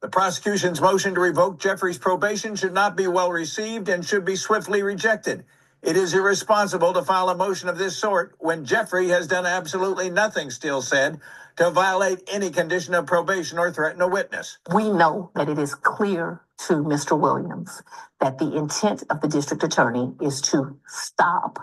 [SPEAKER 12] The prosecution's motion to revoke Jeffrey's probation should not be well received and should be swiftly rejected. It is irresponsible to file a motion of this sort when Jeffrey has done absolutely nothing, Steele said, to violate any condition of probation or threaten a witness.
[SPEAKER 9] We know that it is clear to Mr. Williams that the intent of the district attorney is to stop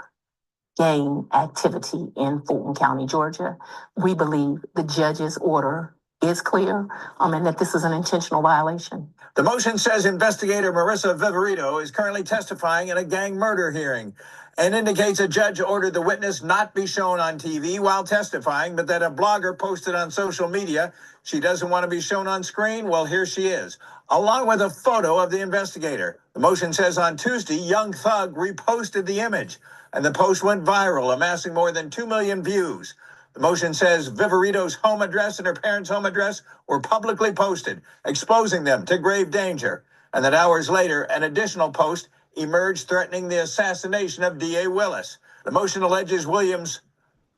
[SPEAKER 16] gang activity in Fulton County, Georgia. We believe the judge's order is clear, and that this is an intentional violation.
[SPEAKER 12] The motion says investigator Marissa Viverito is currently testifying in a gang murder hearing and indicates a judge ordered the witness not be shown on TV while testifying, but that a blogger posted on social media she doesn't want to be shown on screen. Well, here she is, along with a photo of the investigator. The motion says on Tuesday, Young Thug reposted the image, and the post went viral, amassing more than 2 million views. The motion says Viverito's home address and her parents' home address were publicly posted, exposing them to grave danger. And that hours later, an additional post emerged threatening the assassination of D.A. Willis. The motion alleges Williams'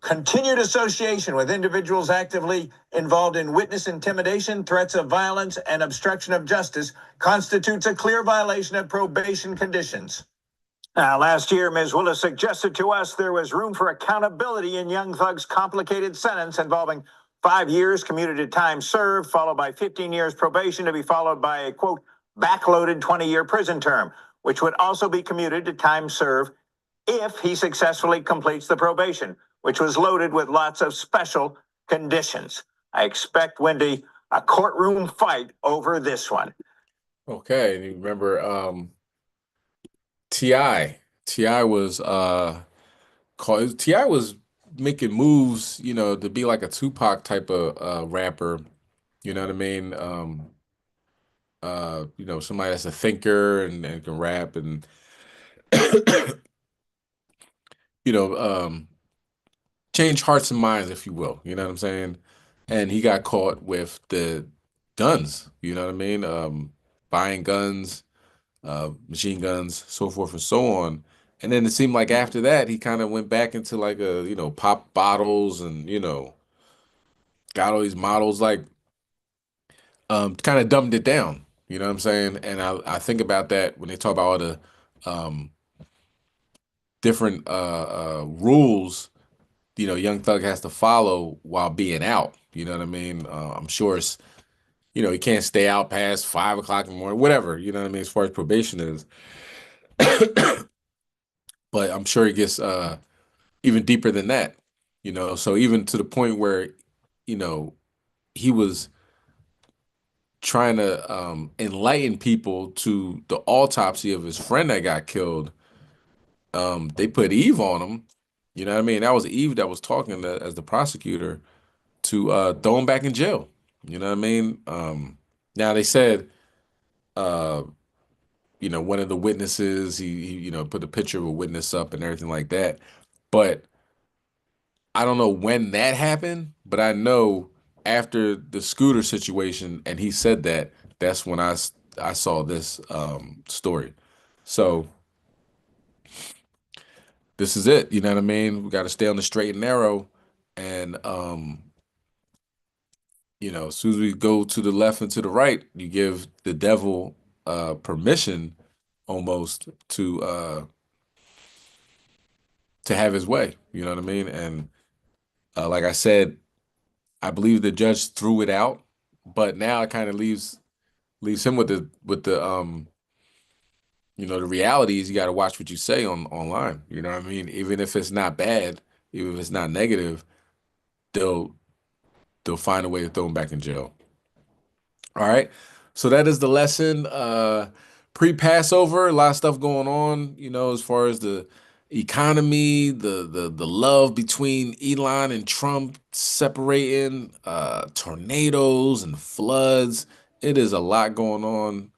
[SPEAKER 12] continued association with individuals actively involved in witness intimidation, threats of violence, and obstruction of justice constitutes a clear violation of probation conditions. Last year, Ms. Willis suggested to us there was room for accountability in Young Thug's complicated sentence involving 5 years commuted time served, followed by 15 years probation, to be followed by a, quote, backloaded 20-year prison term, which would also be commuted to time served if he successfully completes the probation, which was loaded with lots of special conditions. I expect, Wendy, a courtroom fight over this one.
[SPEAKER 3] Okay, and you remember T.I. was T.I. was making moves, to be like a Tupac type of rapper, you know what I mean? Somebody that's a thinker and can rap and change hearts and minds, if you will, you know what I'm saying? And he got caught with the guns, you know what I mean? Buying guns, machine guns, so forth and so on. And then it seemed like after that, he kind of went back into like pop bottles and, got all these models, like kind of dumbed it down, you know what I'm saying? And I think about that when they talk about all the different rules, Young Thug has to follow while being out, you know what I mean? I'm sure it's, he can't stay out past 5 o'clock in the morning, whatever, you know what I mean, as far as probation is. But I'm sure it gets even deeper than that, so even to the point where, he was trying to enlighten people to the autopsy of his friend that got killed. They put Eve on him, you know what I mean? That was Eve that was talking as the prosecutor to throw him back in jail. You know what I mean? Now they said, one of the witnesses, he put a picture of a witness up and everything like that. But I don't know when that happened, but I know after the scooter situation, and he said that's when I saw this story. So this is it, you know what I mean? We got to stay on the straight and narrow, and as soon as we go to the left and to the right, you give the devil permission almost to have his way, you know what I mean? And like I said, I believe the judge threw it out, but now it kind of leaves him with the the reality is you got to watch what you say online, you know what I mean? Even if it's not bad, even if it's not negative, they'll find a way to throw him back in jail. All right. So that is the lesson. Pre-Passover, a lot of stuff going on, as far as the economy, the love between Elon and Trump separating, tornadoes and floods. It is a lot going on.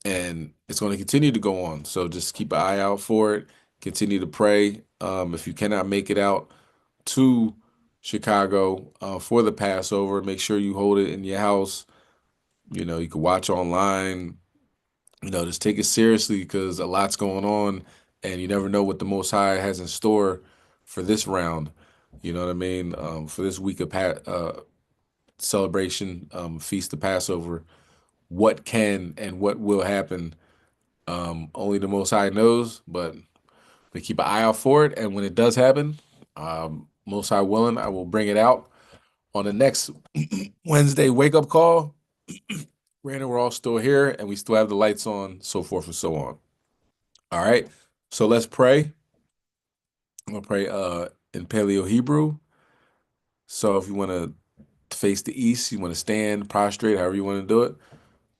[SPEAKER 3] And it's going to continue to go on. So just keep an eye out for it. Continue to pray. If you cannot make it out to Chicago for the Passover, make sure you hold it in your house. You can watch online. Just take it seriously because a lot's going on, and you never know what the Most High has in store for this round. You know what I mean? For this week of celebration, Feast of Passover, what can and what will happen, only the Most High knows, but we keep an eye out for it. And when it does happen, Most High willing, I will bring it out on the next Wednesday wake-up call. Granted, we're all still here, and we still have the lights on, so forth and so on. All right, so let's pray, I'm gonna pray in Paleo Hebrew. So if you want to face the east, you want to stand, prostrate, however you want to do it.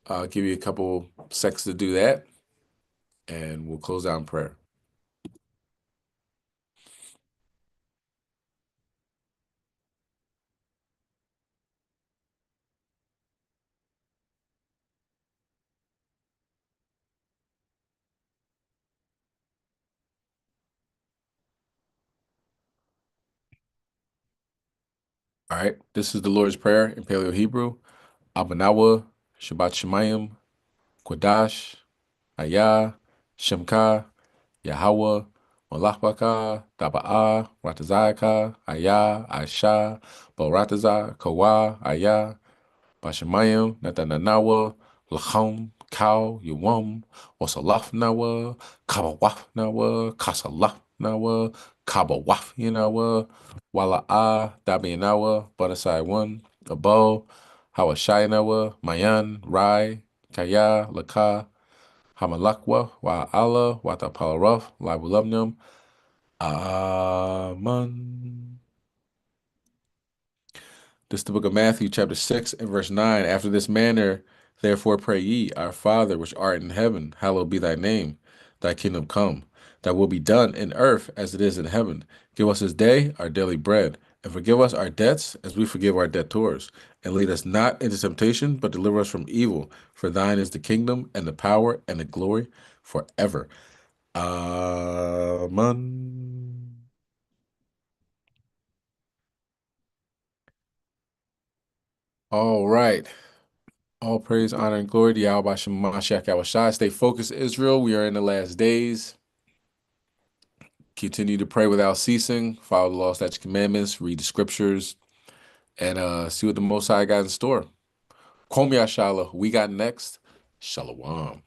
[SPEAKER 3] I'll give you a couple seconds to do that, and we'll close out in prayer. All right, this is the Lord's Prayer in Paleo Hebrew. Abanawa, Shabbat Shemayim, Kodash, Ayah, Shemka, Yahweh, Malachbaka, Daba'a, Ratazayaka, Ayah, Aisha, Baratazah, Kawa, Ayah, Bashamayim, Natananawa, Lacham, Kau, Yuwam, Wasalaf Nawa, Kabawaf Nawa, Kasalaf Nawa, Kabawaf Yanawa, Wala'a, Dabi Nawa, Banasai 1, Abo, Hawashai Nawa, Mayan, Rai, Kaya, Laka, Hamalakwa, Wa'ala, Watapalaraf, Labulabnum, Aman. This is the book of Matthew, chapter 6 and verse 9. After this manner, therefore pray ye, Our Father, which art in heaven, hallowed be thy name. Thy kingdom come. Thy will be done in earth as it is in heaven. Give us this day our daily bread, and forgive us our debts as we forgive our debtors. And lead us not into temptation, but deliver us from evil. For thine is the kingdom, and the power, and the glory forever. Amen. All right. All praise, honor, and glory to Yahweh Shem Mashiach Yahushua. Stay focused, Israel. We are in the last days. Continue to pray without ceasing. Follow the law, statutes, commandments. Read the scriptures, and see what the Most High got in store. Kwom Yashala, we got next. Shalom.